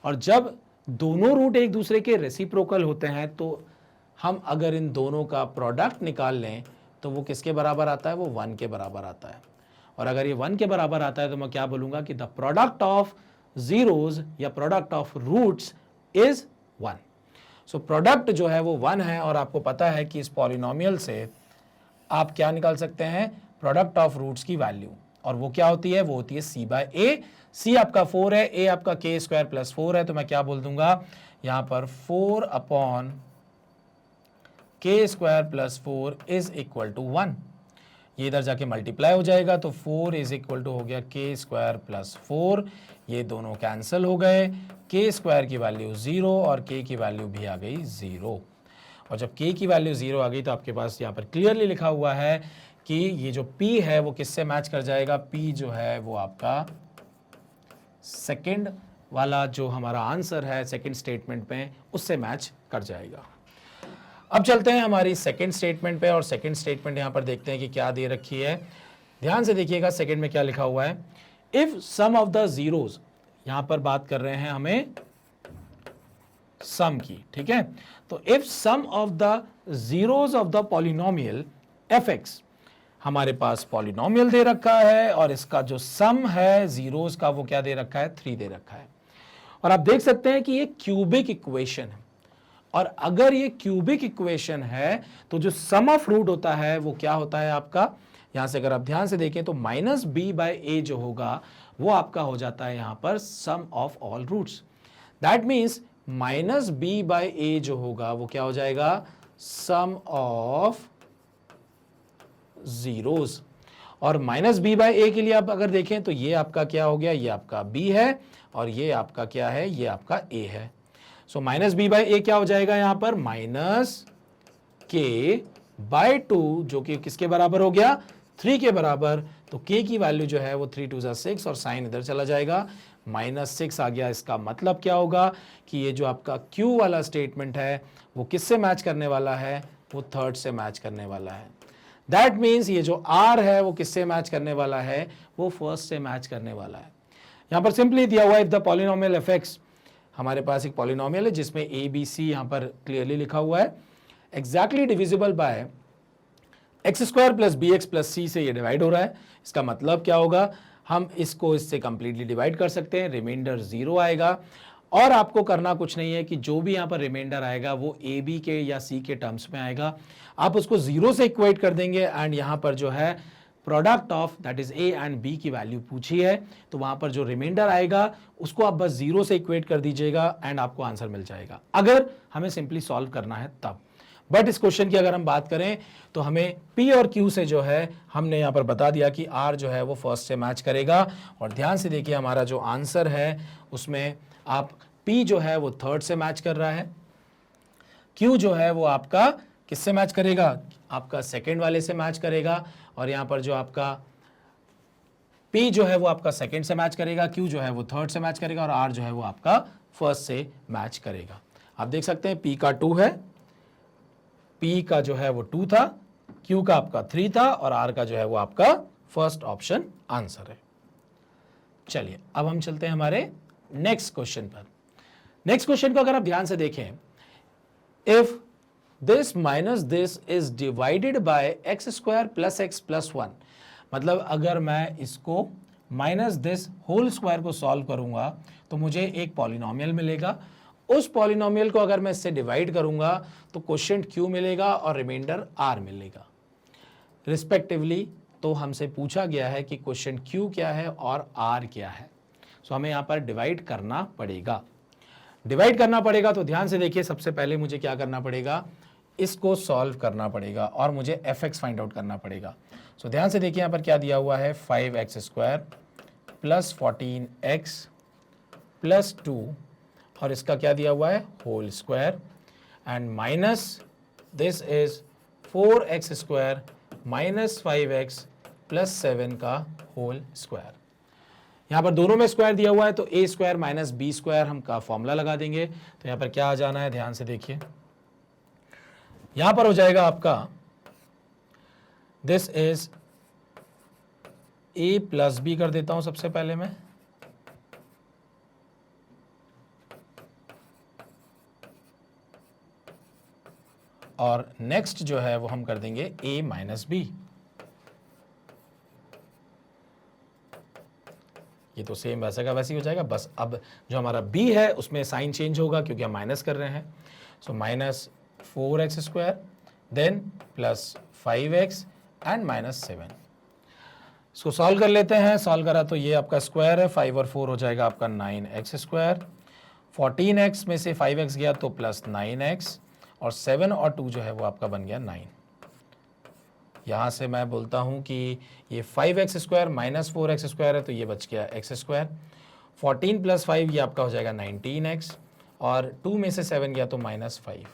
और जब दोनों रूट एक दूसरे के रेसिप्रोकल होते हैं, तो हम अगर इन दोनों का प्रोडक्ट निकाल लें तो वो किसके बराबर आता है, वो 1 के बराबर आता है। और अगर ये 1 के बराबर आता है तो मैं क्या बोलूंगा कि द प्रोडक्ट ऑफ जीरोज या product of roots is 1। So product जो है वो 1 है, और आपको पता है कि इस पॉलिनोमियल से आप क्या निकाल सकते हैं, प्रोडक्ट ऑफ रूट्स की वैल्यू, और वो क्या होती है, वो होती है c/a। c आपका 4 है, a आपका k² + 4 है, तो मैं क्या बोल दूंगा यहां पर 4/k² + 4 इज इक्वल टू 1। ये इधर जाके मल्टीप्लाई हो जाएगा, तो 4 इज इक्वल टू हो गया k² + 4, ये दोनों कैंसिल हो गए, k² की वैल्यू 0 और k की वैल्यू भी आ गई 0। और जब k की वैल्यू 0 आ गई तो आपके पास यहाँ पर क्लियरली लिखा हुआ है कि ये जो p है वो किससे मैच कर जाएगा, p जो है वो आपका सेकंड वाला जो हमारा आंसर है सेकंड स्टेटमेंट में, उससे मैच कर जाएगा। अब चलते हैं हमारी सेकंड स्टेटमेंट पे, और सेकंड स्टेटमेंट यहाँ पर देखते हैं कि क्या दे रखी है। ध्यान से देखिएगा सेकंड में क्या लिखा हुआ है, if sum of the zeros, यहां पर बात कर रहे हैं हमें सम की, ठीक है। तो if sum of the zeros of the polynomial fx, हमारे पास पॉलिनोमियल दे रखा है और इसका जो सम है जीरोज का वो क्या दे रखा है, 3 दे रखा है। और आप देख सकते हैं कि ये क्यूबिक इक्वेशन है, और अगर ये क्यूबिक इक्वेशन है तो जो सम ऑफ रूट होता है वो क्या होता है आपका, यहां से अगर आप ध्यान से देखें तो -b/a जो होगा वो आपका हो जाता है यहां पर sum of all roots. That means -b/a जो होगा वो क्या हो जाएगा, सम ऑफ जीरोस। और -b/a के लिए आप अगर देखें तो ये आपका क्या हो गया, ये आपका b है और ये आपका क्या है, ये आपका a है। सो -b/a क्या हो जाएगा यहां पर, -k/2, जो कि किसके बराबर हो गया, 3 के बराबर। तो k की वैल्यू जो है वो 3 2 6 और साइन इधर चला जाएगा, -6 आ गया। इसका मतलब क्या होगा कि ये जो आपका q वाला स्टेटमेंट है वो किससे मैच करने वाला है, वो थर्ड से मैच करने वाला है। दैट मीन्स ये जो r है वो किससे मैच करने वाला है, वो फर्स्ट से मैच करने वाला है। यहां पर सिंपली दिया हुआ है, इफ द पॉलिनोमियल fx, हमारे पास एक पॉलिनोमियल है जिसमें a b c यहां पर क्लियरली लिखा हुआ है, exactly divisible by x² + bx + c से ये डिवाइड हो रहा है। इसका मतलब क्या होगा, हम इसको इससे कंप्लीटली डिवाइड कर सकते हैं, रिमाइंडर 0 आएगा। और आपको करना कुछ नहीं है कि जो भी यहाँ पर रिमाइंडर आएगा वो ए बी के या सी के टर्म्स में आएगा, आप उसको 0 से इक्वेट कर देंगे, एंड यहाँ पर जो है product of that is a and b की वैल्यू पूछी है, तो वहां पर जो रिमाइंडर आएगा उसको आप बस 0 से इक्वेट कर दीजिएगा एंड आपको आंसर मिल जाएगा, अगर हमें सिंपली सॉल्व करना है तब। बट इस क्वेश्चन की अगर हम बात करें तो हमें P और Q से जो है हमने यहाँ पर बता दिया कि R जो है वो फर्स्ट से मैच करेगा। और ध्यान से देखिए हमारा जो आंसर है उसमें आप P जो है वो थर्ड से मैच कर रहा है, Q जो है वो आपका किससे मैच करेगा, आपका सेकेंड वाले से मैच करेगा, और यहाँ पर जो आपका P जो है वो आपका सेकेंड से मैच करेगा, Q जो है वो थर्ड से मैच करेगा, और R जो है वो आपका फर्स्ट से मैच करेगा। आप देख सकते हैं P का 2 है, P का जो है वो 2 था, Q का आपका 3 था, और R का जो है वो आपका फर्स्ट ऑप्शन आंसर है। चलिए अब हम चलते हैं हमारे नेक्स्ट क्वेश्चन पर। नेक्स्ट क्वेश्चन को अगर आप ध्यान से देखें, if this minus this is divided by x² + x + 1, मतलब अगर मैं इसको माइनस दिस होल स्क्वायर को सॉल्व करूंगा तो मुझे एक पॉलिनोमियल मिलेगा, उस पॉलिनोमियल को अगर मैं इससे डिवाइड करूंगा तो क्वोशिएंट q मिलेगा और रिमाइंडर r मिलेगा रिस्पेक्टिवली। तो हमसे पूछा गया है कि क्वोशिएंट q क्या है और r क्या है। सो हमें यहाँ पर डिवाइड करना पड़ेगा। डिवाइड करना पड़ेगा तो ध्यान से देखिए, सबसे पहले मुझे क्या करना पड़ेगा, इसको सॉल्व करना पड़ेगा और मुझे fx फाइंड आउट करना पड़ेगा। सो ध्यान से देखिए यहाँ पर क्या दिया हुआ है, 5x square plus 14x plus 2 और इसका क्या दिया हुआ है, whole square and minus this is 4x square minus 5x plus 7 का होल स्क्वायर। यहाँ पर दोनों में स्क्वायर दिया हुआ है तो a square minus b square हम का फॉर्मूला लगा देंगे। तो यहाँ पर क्या आ जाना है, ध्यान से देखिए, यहाँ पर हो जाएगा आपका this is a plus b कर देता हूं सबसे पहले मैं, और नेक्स्ट जो है वो हम कर देंगे a माइनस बी। ये तो सेम वैसे का वैसे ही हो जाएगा, बस अब जो हमारा b है उसमें साइन चेंज होगा क्योंकि हम माइनस कर रहे हैं। So minus 4x square then plus 5x and minus 7। इसको सॉल्व कर लेते हैं। सॉल्व करा तो ये आपका स्क्वायर है, 5 और 4 हो जाएगा आपका 9x स्क्वायर, 14x में से 5x गया तो प्लस 9x और 7 और 2 जो है वो आपका बन गया 9। यहाँ से मैं बोलता हूँ कि ये 5x square minus 4x square है तो ये बच गया x स्क्वायर, 14 प्लस 5 ये आपका हो जाएगा 19x और 2 में से 7 गया तो माइनस 5।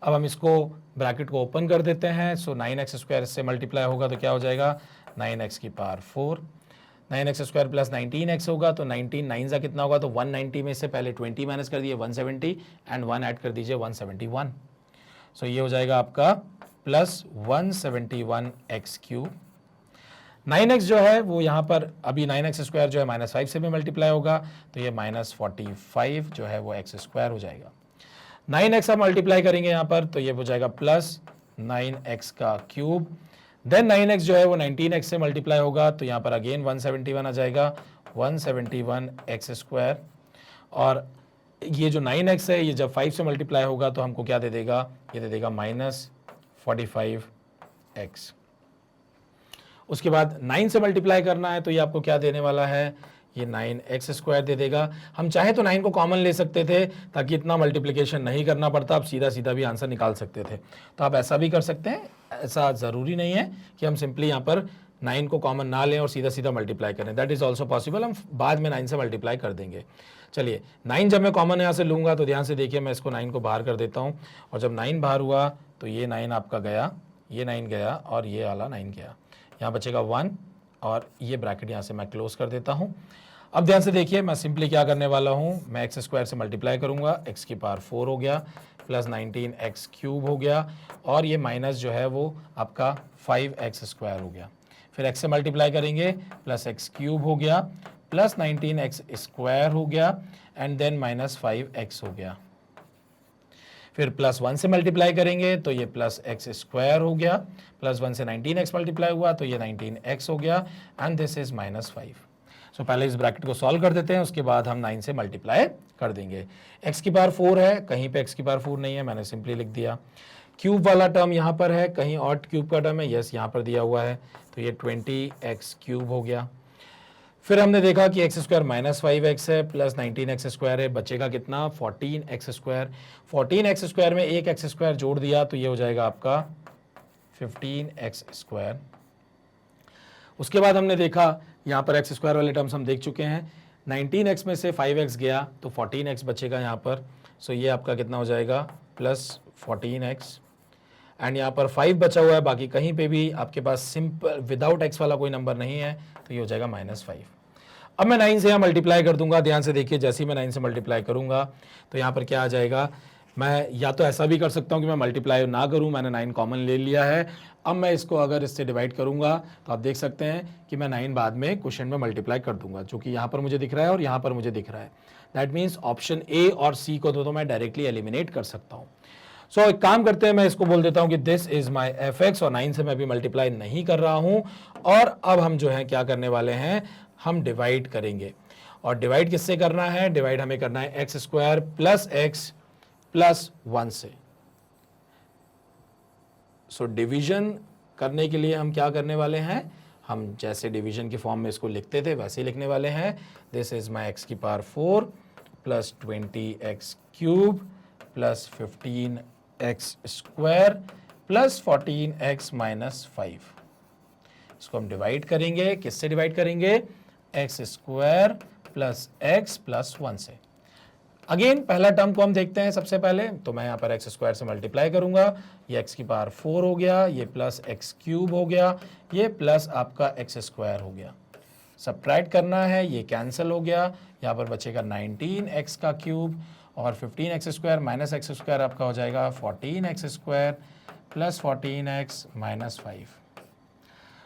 अब हम इसको ब्रैकेट को ओपन कर देते हैं। सो 9x स्क्वायर इससे मल्टीप्लाई होगा तो क्या हो जाएगा, 9x की power 4, 9x square plus 19x होगा तो 19 9 जा कितना होगा, तो 190 में से पहले 20 माइनस कर दिए 170 एंड 1 ऐड कर दीजिए 171। सो ये हो जाएगा आपका प्लस 171x क्यूब। 9x जो है वो यहाँ पर अभी 9x स्क्वायर जो है माइनस 5 से भी मल्टीप्लाई होगा तो ये माइनस 45 जो है वो x स्क्वायर हो जाएगा। 9x आप मल्टीप्लाई करेंगे यहाँ पर तो ये हो जाएगा प्लस 9x का क्यूब, देन 9x जो है वो 19x से मल्टीप्लाई होगा तो यहाँ पर अगेन 171 आ जाएगा, 171x स्क्वायर, और ये जो 9x है ये जब 5 से मल्टीप्लाई होगा तो हमको क्या दे देगा, ये दे देगा माइनस 45x। उसके बाद 9 से मल्टीप्लाई करना है तो ये आपको क्या देने वाला है, ये 9x स्क्वायर दे देगा। हम चाहे तो 9 को कॉमन ले सकते थे ताकि इतना मल्टीप्लिकेशन नहीं करना पड़ता, आप सीधा सीधा भी आंसर निकाल सकते थे। तो आप ऐसा भी कर सकते हैं, ऐसा ज़रूरी नहीं है कि हम सिंपली यहाँ पर 9 को कॉमन ना लें और सीधा सीधा मल्टीप्लाई करें, दैट इज़ ऑल्सो पॉसिबल। हम बाद में 9 से मल्टीप्लाई कर देंगे। चलिए 9 जब मैं कॉमन यहाँ से लूँगा तो ध्यान से देखिए, मैं इसको 9 को बाहर कर देता हूँ और जब 9 बाहर हुआ तो ये 9 आपका गया, ये 9 गया और ये वाला 9 गया, यहाँ बचेगा 1 और ये ब्रैकेट यहाँ से मैं क्लोज कर देता हूँ। अब ध्यान से देखिए, मैं सिंपली क्या करने वाला हूँ, मैं एक्स स्क्वायर से मल्टीप्लाई करूँगा, एक्स की पावर 4 हो गया प्लस 19x क्यूब हो गया और ये माइनस जो है वो आपका 5x स्क्वायर हो गया। फिर x से मल्टीप्लाई करेंगे प्लस x क्यूब हो गया प्लस 19x स्क्वायर हो गया एंड देन माइनस 5x हो गया। फिर प्लस 1 से मल्टीप्लाई करेंगे तो ये प्लस x स्क्वायर हो गया, प्लस 1 से 19x मल्टीप्लाई हुआ तो ये 19x हो गया एंड दिस इज माइनस 5। सो पहले इस ब्रैकेट को सॉल्व कर देते हैं, उसके बाद हम 9 से मल्टीप्लाई कर देंगे। x की पावर 4 है, कहीं पे x की पावर 4 नहीं है, मैंने सिंपली लिख दिया। क्यूब वाला टर्म यहाँ पर है, कहीं और क्यूब का टर्म है, यस यहाँ पर दिया हुआ है तो ये 20x क्यूब हो गया। फिर हमने देखा कि x स्क्वायर माइनस 5x है प्लस 19x स्क्वायर है, बचेगा कितना 14x स्क्वायर। 14x स्क्वायर में एक x स्क्वायर जोड़ दिया तो ये हो जाएगा आपका 15x स्क्वायर। उसके बाद हमने देखा यहाँ पर x स्क्वायर वाले टर्म्स हम देख चुके हैं, 19x में से 5x गया तो 14x बचेगा यहाँ पर। सो ये आपका कितना हो जाएगा प्लस 14x एंड यहाँ पर 5 बचा हुआ है, बाकी कहीं पे भी आपके पास सिंपल विदाउट x वाला कोई नंबर नहीं है तो ये हो जाएगा माइनस 5। अब मैं 9 से यहाँ मल्टीप्लाई कर दूंगा, ध्यान से देखिए, जैसे ही मैं 9 से मल्टीप्लाई करूंगा तो यहाँ पर क्या आ जाएगा, मैं या तो ऐसा भी कर सकता हूँ कि मैं मल्टीप्लाई ना करूँ, मैंने 9 कॉमन ले लिया है। अब मैं इसको अगर इससे डिवाइड करूँगा तो आप देख सकते हैं कि मैं 9 बाद में क्वेश्चन में मल्टीप्लाई कर दूंगा, जो कि यहाँ पर मुझे दिख रहा है और यहाँ पर मुझे दिख रहा है। दैट मीन्स ऑप्शन ए और सी को तो मैं डायरेक्टली एलिमिनेट कर सकता हूँ। सो एक काम करते हैं, मैं इसको बोल देता हूँ कि this is my F x और 9 से मैं अभी मल्टीप्लाई नहीं कर रहा हूँ और अब हम जो है क्या करने वाले हैं, हम डिवाइड करेंगे। और डिवाइड किससे करना है, डिवाइड हमें करना है x square plus x plus 1 से। सो डिवीजन करने के लिए हम क्या करने वाले हैं, हम जैसे डिवीजन के फॉर्म में इसको लिखते थे वैसे ही लिखने वाले हैं। दिस इज माई एक्स की power 4 plus 20x cube plus 15x square plus 14x minus 5। इसको हम डिवाइड करेंगे, किससे डिवाइड करेंगे, x square plus x plus 1 से। अगेन पहला टर्म को हम देखते हैं सबसे पहले, तो मैं यहाँ पर एक्स स्क्वायर से मल्टीप्लाई करूंगा, ये एक्स की पावर 4 हो गया, ये प्लस एक्स क्यूब हो गया, ये प्लस आपका एक्स स्क्वायर हो गया। सब्ट्रैक्ट करना है, ये कैंसिल हो गया, यहाँ पर बचेगा 19x का क्यूब और 15x square minus x square आपका हो जाएगा 14x square plus 14x minus 5।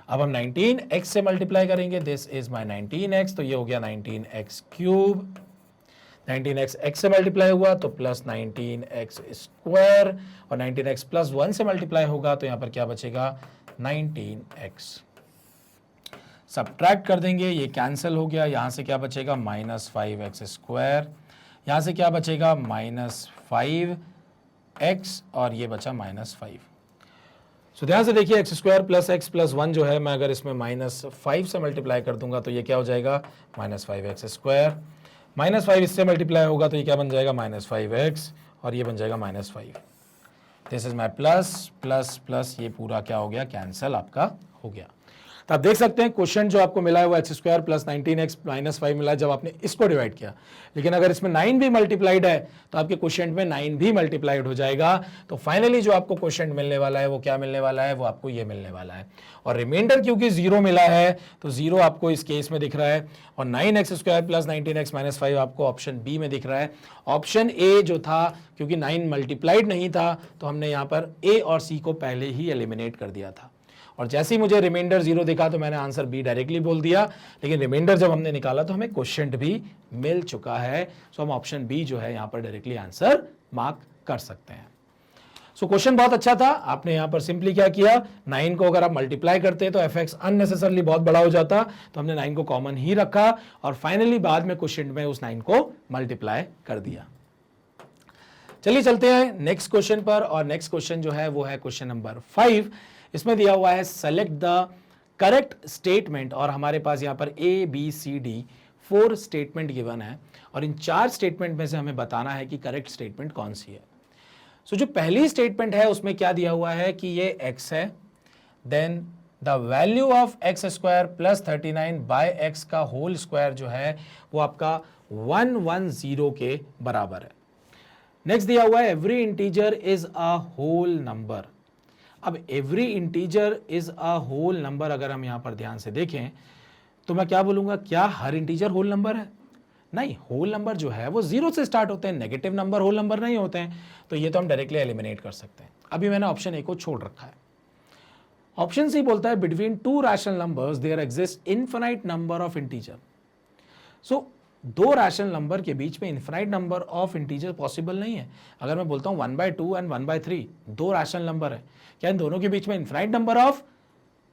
अब हम 19x से मल्टीप्लाई करेंगे, दिस इज माई 19x, तो ये हो गया 19x क्यूब, 19x x से मल्टीप्लाई हुआ तो प्लस 19x स्क्वायर और 19x प्लस 1 से मल्टीप्लाई होगा तो यहाँ पर क्या बचेगा 19x। सब्ट्रैक्ट कर देंगे, ये कैंसिल हो गया, यहाँ से क्या बचेगा माइनस 5x स्क्वायर, यहाँ से क्या बचेगा माइनस 5x और ये बचा माइनस 5। सो ध्यान से देखिए, x square plus x plus 1 जो है, मैं अगर इसमें माइनस 5 से मल्टीप्लाई कर दूंगा तो ये क्या हो जाएगा माइनस 5x स्क्वायर, माइनस 5 इससे मल्टीप्लाई होगा तो ये क्या बन जाएगा माइनस 5x और ये बन जाएगा minus 5। This is my plus plus plus, ये पूरा क्या हो गया कैंसिल आपका हो गया। तो आप देख सकते हैं क्वेश्चन जो आपको मिला है वो x square plus 19x minus 5 मिला है जब आपने इसको डिवाइड किया। लेकिन अगर इसमें 9 भी मल्टीप्लाइड है तो आपके क्वेश्चन में 9 भी मल्टीप्लाइड हो जाएगा। तो फाइनली जो आपको क्वेश्चन मिलने वाला है वो क्या मिलने वाला है, वो आपको ये मिलने वाला है। और रिमाइंडर क्योंकि 0 मिला है तो 0 आपको इस केस में दिख रहा है और 9x square plus 19x minus 5 आपको ऑप्शन बी में दिख रहा है। ऑप्शन ए जो था क्योंकि 9 मल्टीप्लाइड नहीं था तो हमने यहाँ पर ए और सी को पहले ही एलिमिनेट कर दिया था और जैसे ही मुझे रिमाइंडर 0 दिखा तो मैंने आंसर बी डायरेक्टली बोल दिया। लेकिन रिमाइंडर जब हमने निकाला तो हमें क्वोशिएंट भी मिल चुका है, सो हम ऑप्शन बी जो है यहाँ पर डायरेक्टली आंसर मार्क कर सकते हैं। सो क्वेश्चन बहुत अच्छा था। आपने यहाँ पर सिंपली क्या किया, 9 को अगर आप मल्टीप्लाई करते तो एफ एक्स अननेसेसरली बहुत बड़ा हो जाता, तो हमने 9 को कॉमन ही रखा और फाइनली बाद में क्वोशिएंट में उस 9 को मल्टीप्लाई कर दिया। चलिए चलते हैं नेक्स्ट क्वेश्चन पर और नेक्स्ट क्वेश्चन जो है वो है क्वेश्चन नंबर 5। इसमें दिया हुआ है सेलेक्ट द करेक्ट स्टेटमेंट और हमारे पास यहाँ पर A B C D 4 statement given है और इन 4 स्टेटमेंट में से हमें बताना है कि करेक्ट स्टेटमेंट कौन सी है। सो जो पहली स्टेटमेंट है उसमें क्या दिया हुआ है कि ये x है, then the value of x square plus 39 by x का होल स्क्वायर जो है वो आपका 110 के बराबर है। नेक्स्ट दिया हुआ है every integer is a whole number. अब every integer is a whole number अगर हम यहां पर ध्यान से देखें तो मैं क्या बोलूंगा, क्या हर इंटीजर होल नंबर है? नहीं, होल नंबर जो है वो 0 से स्टार्ट होते हैं, नेगेटिव नंबर होल नंबर नहीं होते हैं। तो ये तो हम डायरेक्टली एलिमिनेट कर सकते हैं। अभी मैंने ऑप्शन ए को छोड़ रखा है। ऑप्शन सी बोलता है between 2 rational numbers there exist infinite number of integer. So 2 rational number के बीच में infinite number of integer possible नहीं है। अगर मैं बोलता हूं 1/2 एंड 1/3 2 रैशनल नंबर है, क्या इन दोनों के बीच में इनफिनाइट नंबर ऑफ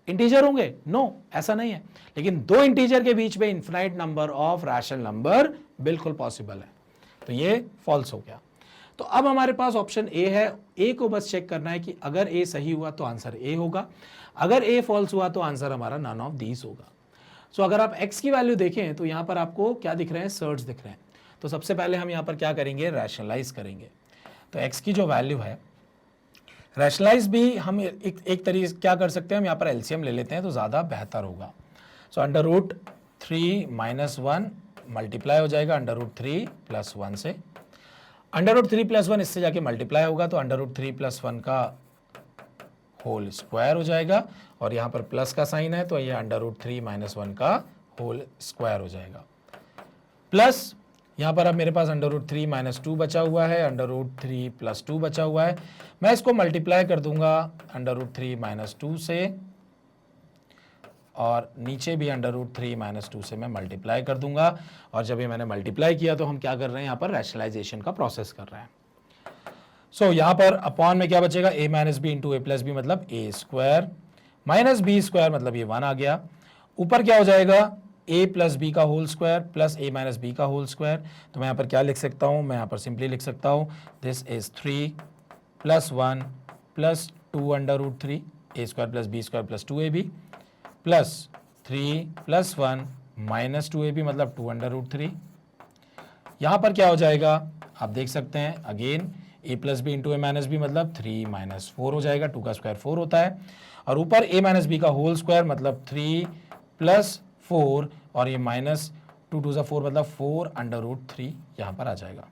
इंटीजर होंगे? नो, ऐसा नहीं है। लेकिन 2 इंटीजर के बीच में infinite number of rational number बिल्कुल पॉसिबल है, तो ये फॉल्स हो गया। तो अब हमारे पास ऑप्शन ए है। ए को बस चेक करना है कि अगर ए सही हुआ तो आंसर ए होगा, अगर ए फॉल्स हुआ तो आंसर हमारा नन ऑफ दीज होगा। सो अगर आप x की वैल्यू देखें तो यहां पर आपको क्या दिख रहे हैं, सर्च दिख रहे हैं। तो सबसे पहले हम यहां पर क्या करेंगे, रैशनलाइज करेंगे। तो x की जो वैल्यू है, रैशनलाइज भी हम एक तरीके से क्या कर सकते हैं, हम यहाँ पर एलसीएम ले लेते हैं तो ज़्यादा बेहतर होगा। सो √3 - 1 मल्टीप्लाई हो जाएगा √3 + 1 से। √3 + 1 इससे जाके मल्टीप्लाई होगा तो √3 + 1 का होल स्क्वायर हो जाएगा और यहाँ पर प्लस का साइन है तो ये √3 - 1 का होल स्क्वायर हो जाएगा। प्लस यहाँ पर अब मेरे पास √3 - 2 बचा हुआ है, √3 + 2 बचा हुआ है। मैं इसको मल्टीप्लाई कर दूंगा √3 - 2 से और नीचे भी √3 - 2 से मैं मल्टीप्लाई कर दूंगा। और जब ये मैंने मल्टीप्लाई किया तो हम क्या कर रहे हैं, यहाँ पर रैशनलाइजेशन का प्रोसेस कर रहे हैं। सो यहाँ पर अपॉन में क्या बचेगा, a - b × a + b मतलब a² - b² मतलब ये 1 आ गया। ऊपर क्या हो जाएगा, a प्लस बी का whole square plus a minus b का होल स्क्वायर। तो मैं यहाँ पर क्या लिख सकता हूँ, मैं यहाँ पर सिंपली लिख सकता हूँ this is 3 plus 1 plus 2 under root 3 a square plus b square plus 2ab plus 3 plus 1 minus 2ab मतलब 2 अंडर रूट 3। यहाँ पर क्या हो जाएगा आप देख सकते हैं, again a plus b into a minus b मतलब 3 माइनस 4 हो जाएगा, 2 का स्क्वायर 4 होता है, और ऊपर a माइनस बी का होल स्क्वायर मतलब 3 प्लस 4 और ये माइनस 2 2 4 मतलब 4 अंडर रूट 3 यहाँ पर आ जाएगा।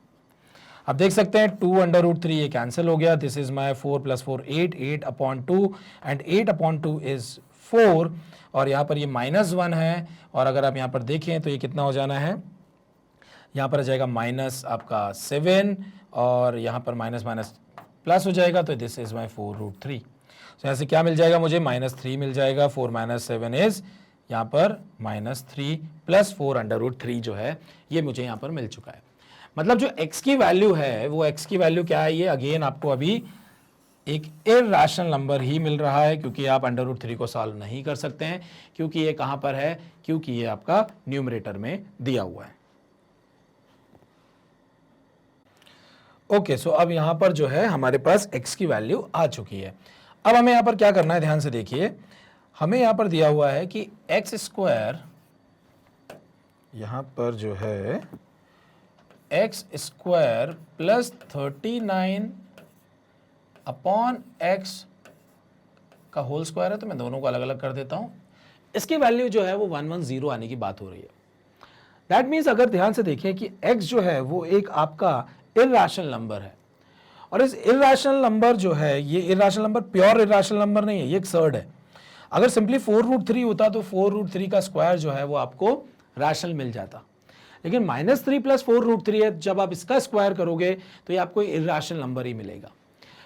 आप देख सकते हैं 2 अंडर रूट 3 ये कैंसिल हो गया, this is my 4 plus 4 8 upon 2 and 8 upon 2 is 4, और यहाँ पर ये माइनस 1 है, और अगर आप यहाँ पर देखें तो ये कितना हो जाना है, यहाँ पर आ जाएगा माइनस आपका 7 और यहाँ पर माइनस माइनस प्लस हो जाएगा, तो दिस इज माई 4 रूट 3। तो यहाँ से क्या मिल जाएगा मुझे, -3 मिल जाएगा, 4 माइनस 7 इज यहाँ पर -3 प्लस 4 अंडर रूट 3 जो है ये मुझे यहाँ पर मिल चुका है। मतलब जो x की वैल्यू है वो x की वैल्यू क्या है, ये अगेन आपको अभी एक इर्रेशनल नंबर ही मिल रहा है, क्योंकि आप अंडर रूट 3 को सॉल्व नहीं कर सकते हैं, क्योंकि ये कहाँ पर है, क्योंकि ये आपका न्यूमरेटर में दिया हुआ है। ओके, सो अब यहाँ पर जो है हमारे पास x की वैल्यू आ चुकी है। अब हमें यहाँ पर क्या करना है, ध्यान से देखिए, हमें यहाँ पर दिया हुआ है कि एक्स स्क्वायर, यहाँ पर जो है x square plus 39 upon x का होल स्क्वायर है, तो मैं दोनों को अलग अलग कर देता हूँ। इसकी वैल्यू जो है वो 110 आने की बात हो रही है। दैट मीन्स अगर ध्यान से देखें कि x जो है वो एक आपका इर्रेशनल नंबर है, और इस इर्रेशनल नंबर जो है, ये irrational number pure irrational number नहीं है, ये एक सर्ड है। अगर सिंपली 4 रूट 3 होता तो 4 रूट 3 का स्क्वायर जो है वो आपको रैशनल मिल जाता, लेकिन -3 प्लस 4 रूट 3 है, जब आप इसका स्क्वायर करोगे तो ये आपको इर्रेशनल नंबर ही मिलेगा।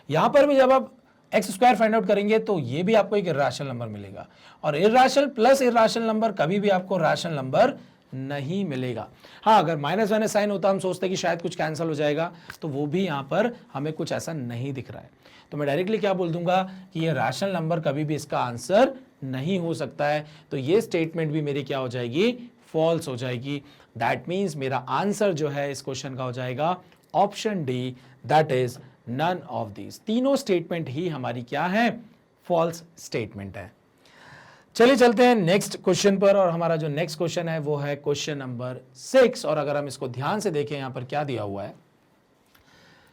यहाँ पर भी जब आप एक्स स्क्वायर फाइंड आउट करेंगे तो ये भी आपको एक इर्रेशनल नंबर मिलेगा, और इर्रेशनल प्लस इर्रेशनल नंबर कभी भी आपको रैशनल नंबर नहीं मिलेगा। हाँ, अगर माइनस माइनस साइन होता हम सोचते कि शायद कुछ कैंसिल हो जाएगा, तो वो भी यहाँ पर हमें कुछ ऐसा नहीं दिख रहा है, तो मैं डायरेक्टली क्या बोल दूंगा कि ये रैशनल नंबर कभी भी इसका आंसर नहीं हो सकता है, तो ये स्टेटमेंट भी मेरी क्या हो जाएगी, फॉल्स हो जाएगी। दैट मीन्स मेरा आंसर जो है इस क्वेश्चन का हो जाएगा option D, that is none of these. तीनों स्टेटमेंट ही हमारी क्या है, फॉल्स स्टेटमेंट है। चलिए चलते हैं नेक्स्ट क्वेश्चन पर, और हमारा जो नेक्स्ट क्वेश्चन है वो है क्वेश्चन नंबर 6, और अगर हम इसको ध्यान से देखें यहां पर क्या दिया हुआ है,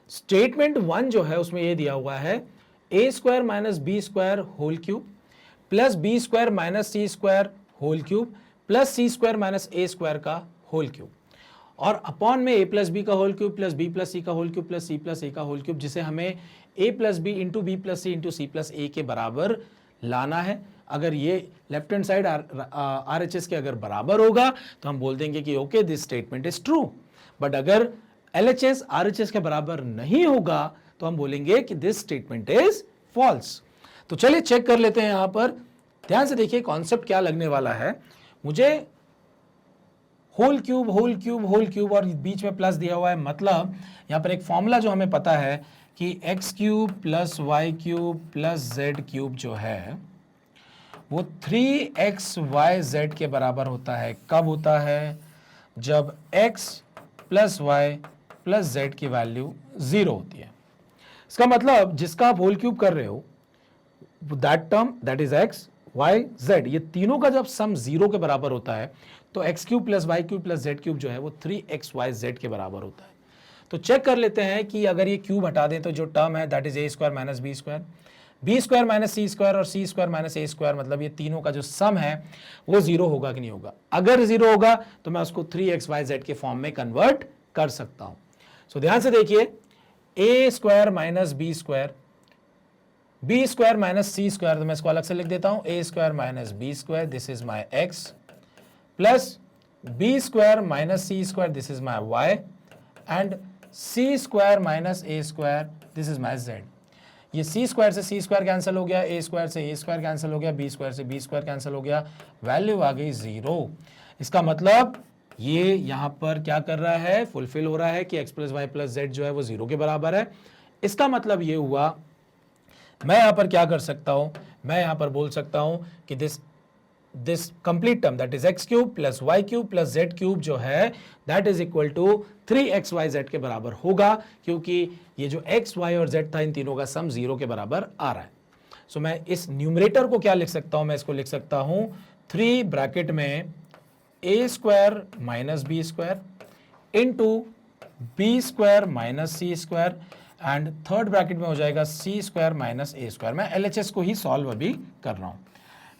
स्टेटमेंट 1 जो है उसमें ये दिया हुआ है a square minus b square whole cube plus b square minus c square whole cube plus c square minus a square का होल क्यूब, और अपॉन में a प्लस बी का whole cube plus b plus c का whole cube plus c plus a का whole cube, जिसे हमें a plus b into b plus c into c plus a के बराबर लाना है। अगर ये left hand side R H S के अगर बराबर होगा तो हम बोल देंगे कि okay this statement is true, but अगर L H S R H S के बराबर नहीं होगा तो हम बोलेंगे कि दिस स्टेटमेंट इज फॉल्स। तो चलिए चेक कर लेते हैं। यहां पर ध्यान से देखिए कॉन्सेप्ट क्या लगने वाला है, मुझे whole cube whole cube whole cube और बीच में प्लस दिया हुआ है, मतलब यहां पर एक फॉर्मूला जो हमें पता है कि x cube plus y cube plus z cube जो है वो 3xyz के बराबर होता है। कब होता है, जब x plus y plus z की वैल्यू 0 होती है। इसका मतलब जिसका आप होल क्यूब कर रहे हो that term that is x y z, ये तीनों का जब सम 0 के बराबर होता है तो x cube plus y cube plus z cube जो है वो 3xyz के बराबर होता है। तो चेक कर लेते हैं कि अगर ये क्यूब हटा दें तो जो टर्म है that is a square minus b square, b square minus c square और c square minus a square, मतलब ये तीनों का जो सम है वो 0 होगा कि नहीं होगा। अगर 0 होगा तो मैं उसको 3xyz के फॉर्म में कन्वर्ट कर सकता हूं। सो ध्यान से देखिए, a square minus b square, b square minus c square, तो मैं इसको अलग से लिख देता हूं, a square minus b square this is my x plus b square minus c square this is my y and c square minus a square this is my z. ये c square से सी square cancel हो गया, ए square से ए square cancel हो गया, B square से B square cancel हो गया, वैल्यू आ गई 0। इसका मतलब ये यहां पर क्या कर रहा है, फुलफिल हो रहा है कि x plus y plus z जो है वो 0 के बराबर है। इसका मतलब ये हुआ, मैं यहां पर क्या कर सकता हूं, मैं यहां पर बोल सकता हूं कि this this complete term that is x cube plus y cube plus z cube जो है that is equal to 3xyz के बराबर होगा, क्योंकि ये जो x y और z था इन तीनों का सम 0 के बराबर आ रहा है। सो मैं इस न्यूमरेटर को क्या लिख सकता हूं, मैं इसको लिख सकता हूं 3 ब्रैकेट में a square minus b square into b square minus c square and third bracket में हो जाएगा c square minus a square. मैं LHS को ही सॉल्व अभी कर रहा हूं।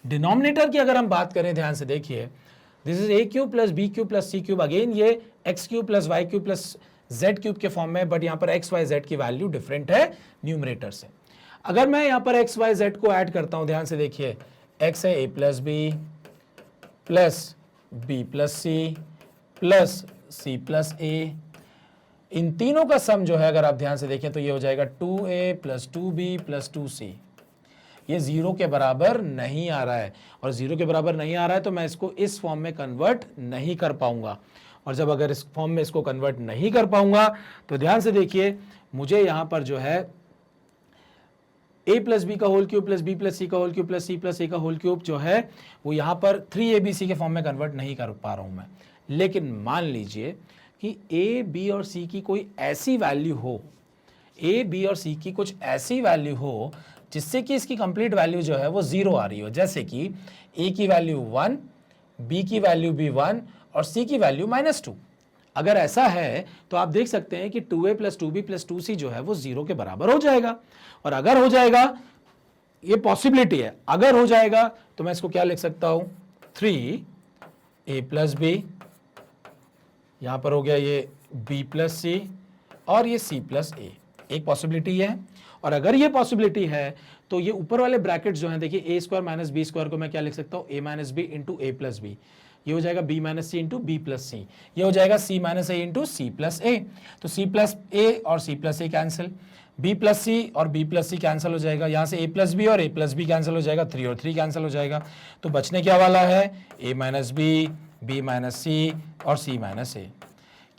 डिनोमिनेटर की अगर हम बात करें, ध्यान से देखिए, this is a cube plus b cube plus c cube, again ये x cube plus y cube plus z cube के फॉर्म में, बट यहां पर एक्स वाई जेड की वैल्यू डिफरेंट है न्यूमरेटर से। अगर मैं यहां पर एक्स वाई जेड को ऐड करता हूं, ध्यान से देखिए, एक्स है a plus b plus c plus c plus a, इन तीनों का सम जो है अगर आप ध्यान से देखें तो ये हो जाएगा 2a plus 2b plus 2c। ये 0 के बराबर नहीं आ रहा है, और 0 के बराबर नहीं आ रहा है तो मैं इसको इस फॉर्म में कन्वर्ट नहीं कर पाऊंगा। और जब अगर इस फॉर्म में इसको कन्वर्ट नहीं कर पाऊंगा तो ध्यान से देखिए, मुझे यहां पर जो है a प्लस बी का whole cube plus b plus c का whole cube plus c plus a का होल क्यूब जो है वो यहां पर 3abc के फॉर्म में कन्वर्ट नहीं कर पा रहा हूं मैं। लेकिन मान लीजिए कि a, b और c की कोई ऐसी वैल्यू हो, a, b और c की कुछ ऐसी वैल्यू हो जिससे कि इसकी कंप्लीट वैल्यू जो है वो 0 आ रही हो, जैसे कि a की वैल्यू 1, b की वैल्यू भी 1 और c की वैल्यू -2। अगर ऐसा है तो आप देख सकते हैं कि 2a plus 2b plus 2c जो है वो 0 के बराबर हो जाएगा। और अगर हो जाएगा, ये पॉसिबिलिटी है, अगर हो जाएगा तो मैं इसको क्या लिख सकता हूं, 3a प्लस b, यहां पर हो गया ये b प्लस सी और ये c प्लस ए, एक पॉसिबिलिटी है। और अगर ये पॉसिबिलिटी है तो ये ऊपर वाले ब्रैकेट्स जो हैं, देखिए a square minus b square को मैं क्या लिख सकता हूं, a minus b into a plus b, ये हो जाएगा b minus c into b plus c, ये हो जाएगा c minus a into c plus a. तो c प्लस ए और c plus a cancel, b plus c और b plus सी cancel हो जाएगा, यहाँ से a प्लस बी और a प्लस बी कैंसिल हो जाएगा, 3 और 3 कैंसिल हो जाएगा। तो बचने क्या वाला है, a minus b, b minus c और c माइनस ए।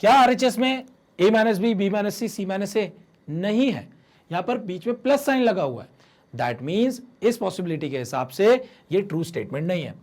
क्या RHS में a minus b, b minus c, c minus a नहीं है, यहां पर बीच में प्लस साइन लगा हुआ है। दैट मीन्स इस पॉसिबिलिटी के हिसाब से ये ट्रू स्टेटमेंट नहीं है।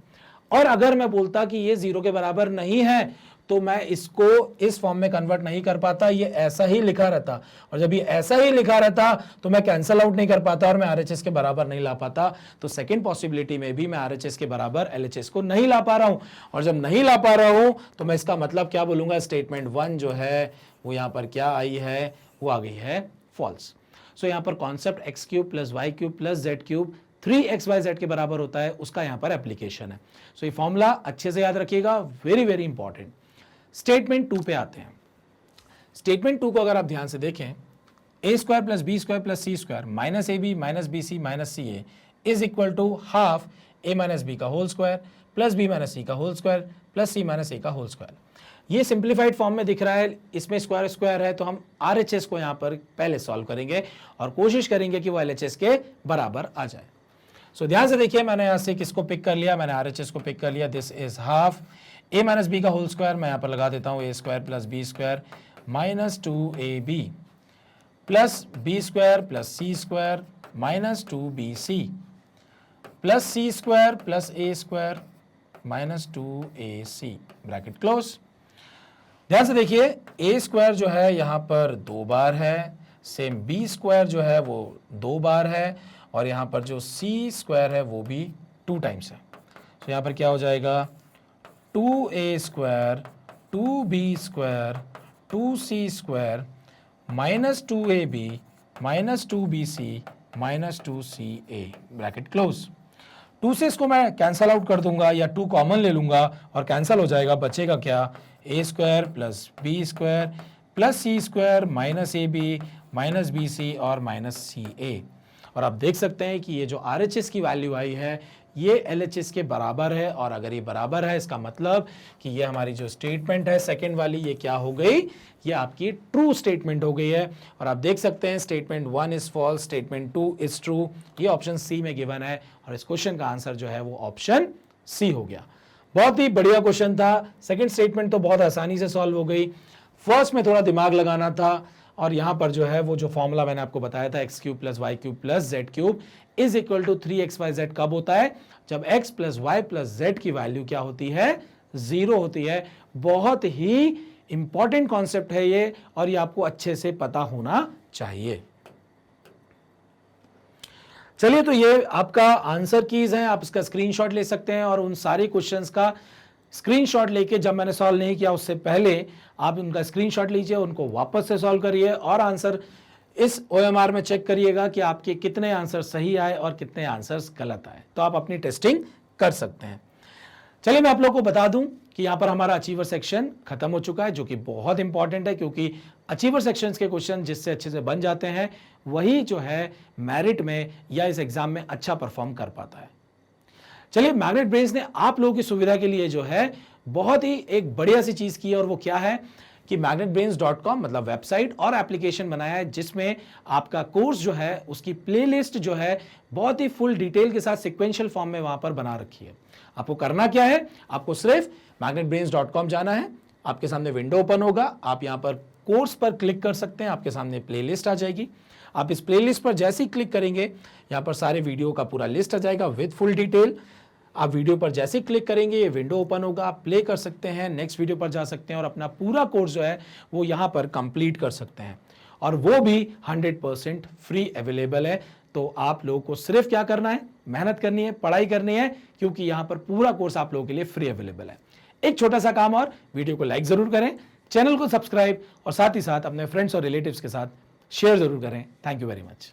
और अगर मैं बोलता कि ये 0 के बराबर नहीं है तो मैं इसको इस फॉर्म में कन्वर्ट नहीं कर पाता, ये ऐसा ही लिखा रहता, और जब ये ऐसा ही लिखा रहता तो मैं कैंसल आउट नहीं कर पाता और मैं RHS के बराबर नहीं ला पाता। तो सेकंड पॉसिबिलिटी में भी मैं RHS के बराबर LHS को नहीं ला पा रहा हूं, और जब नहीं ला पा रहा हूं तो मैं इसका मतलब क्या बोलूंगा, स्टेटमेंट 1 जो है वो यहां पर क्या आई है, वो आ गई है फॉल्स। सो यहां पर concept x cube plus y cube plus z cube 3xyz के बराबर होता है, उसका यहां पर एप्लीकेशन है। सो ये फॉर्मूला अच्छे से याद रखिएगा, वेरी वेरी इंपॉर्टेंट। स्टेटमेंट 2 पे आते हैं। स्टेटमेंट 2 को अगर आप ध्यान से देखें, a square plus b square plus c square minus a b minus b c minus c a is equal to half a minus b का whole square plus b minus c का whole square plus c minus a का whole square. ये simplified form में दिख रहा है, इसमें square square है, तो हम RHS को यहां पर पहले सॉल्व करेंगे और कोशिश करेंगे कि वो LHS के बराबर आ जाए। सो ध्यान से देखिए, मैंने यहां से किसको पिक कर लिया, मैंने RHS को पिक कर लिया। This is half a minus b का होल स्क्वायर, मैं यहां पर लगा देता हूं a square plus b square minus 2ab plus b square plus c square minus 2bc plus c square plus a square minus 2ac, bracket close. ध्यान से देखिए, ए स्क्वायर जो है यहां पर 2 बार है, सेम बी स्क्वायर जो है वो 2 बार है, और यहां पर जो सी स्क्वायर है वो भी 2 टाइम्स है। तो यहां पर क्या हो जाएगा, 2a square 2b square 2c square minus 2ab minus 2bc minus 2ca, bracket close. 2 से इसको मैं कैंसल आउट कर दूंगा या 2 कॉमन ले लूंगा और कैंसल हो जाएगा, बचेगा क्या, a square plus b square plus c square minus a b minus b c और माइनस सी ए। और आप देख सकते हैं कि ये जो RHS की वैल्यू आई है ये LHS के बराबर है, और अगर ये बराबर है इसका मतलब कि ये हमारी जो स्टेटमेंट है सेकंड वाली, ये क्या हो गई, ये आपकी ट्रू स्टेटमेंट हो गई है। और आप देख सकते हैं statement 1 is false, statement 2 is true, ये ऑप्शन सी में गिवन है, और इस क्वेश्चन का आंसर जो है वो ऑप्शन सी हो गया। बहुत ही बढ़िया क्वेश्चन था। सेकंड स्टेटमेंट तो बहुत आसानी से सॉल्व हो गई, फर्स्ट में थोड़ा दिमाग लगाना था, और यहां पर जो है वो जो फॉर्मूला मैंने आपको बताया था x cube plus y cube plus z cube, is equal to 3xyz कब होता है? जब x plus y plus z की वैल्यू क्या होती है? 0 होती है। बहुत ही इंपॉर्टेंट कॉन्सेप्ट है ये, और ये आपको अच्छे से पता होना चाहिए। चलिए, तो ये आपका आंसर कीज है, आप इसका स्क्रीनशॉट ले सकते हैं, और उन सारे क्वेश्चंस का स्क्रीनशॉट लेके, जब मैंने सॉल्व नहीं किया उससे पहले आप उनका स्क्रीनशॉट लीजिए, उनको वापस से सॉल्व करिए और आंसर इस OMR में चेक करिएगा कि आपके कितने आंसर सही आए और कितने आंसर्स गलत आए, तो आप अपनी टेस्टिंग कर सकते हैं। चलिए, मैं आप लोगों को बता दूं कि यहां पर हमारा अचीवर सेक्शन खत्म हो चुका है, जो कि बहुत इंपॉर्टेंट है, क्योंकि अचीवर सेक्शंस के क्वेश्चन जिससे अच्छे से बन जाते हैं वही जो है मेरिट में या इस एग्जाम में अच्छा परफॉर्म कर पाता है। चलिए, मैग्नेट ब्रेन्स ने आप लोगों की सुविधा के लिए जो है बहुत ही एक बढ़िया सी चीज की है, और वो क्या है कि magnetbrains.com मतलब वेबसाइट और एप्लीकेशन बनाया है, जिसमें आपका कोर्स जो है उसकी प्लेलिस्ट जो है बहुत ही फुल डिटेल के साथ सिक्वेंशियल फॉर्म में वहां पर बना रखी है। आपको करना क्या है? आपको सिर्फ magnetbrains.com जाना है, आपके सामने विंडो ओपन होगा, आप यहां पर कोर्स पर क्लिक कर सकते हैं, आपके सामने प्लेलिस्ट आ जाएगी। आप इस प्लेलिस्ट पर जैसे ही क्लिक करेंगे, यहां पर सारे वीडियो का पूरा लिस्ट आ जाएगा विद फुल डिटेल। आप वीडियो पर जैसे ही क्लिक करेंगे ये विंडो ओपन होगा, आप प्ले कर सकते हैं, नेक्स्ट वीडियो पर जा सकते हैं और अपना पूरा कोर्स जो है वो यहां पर कंप्लीट कर सकते हैं, और वो भी 100% फ्री अवेलेबल है। तो आप लोगों को सिर्फ क्या करना है? मेहनत करनी है, पढ़ाई करनी है, क्योंकि यहां पर पूरा कोर्स आप लोगों के लिए फ्री अवेलेबल है। एक छोटा सा काम और, वीडियो को लाइक जरूर करें, चैनल को सब्सक्राइब, और साथ ही साथ अपने फ्रेंड्स और रिलेटिव्स के साथ शेयर जरूर करें। Thank you very much.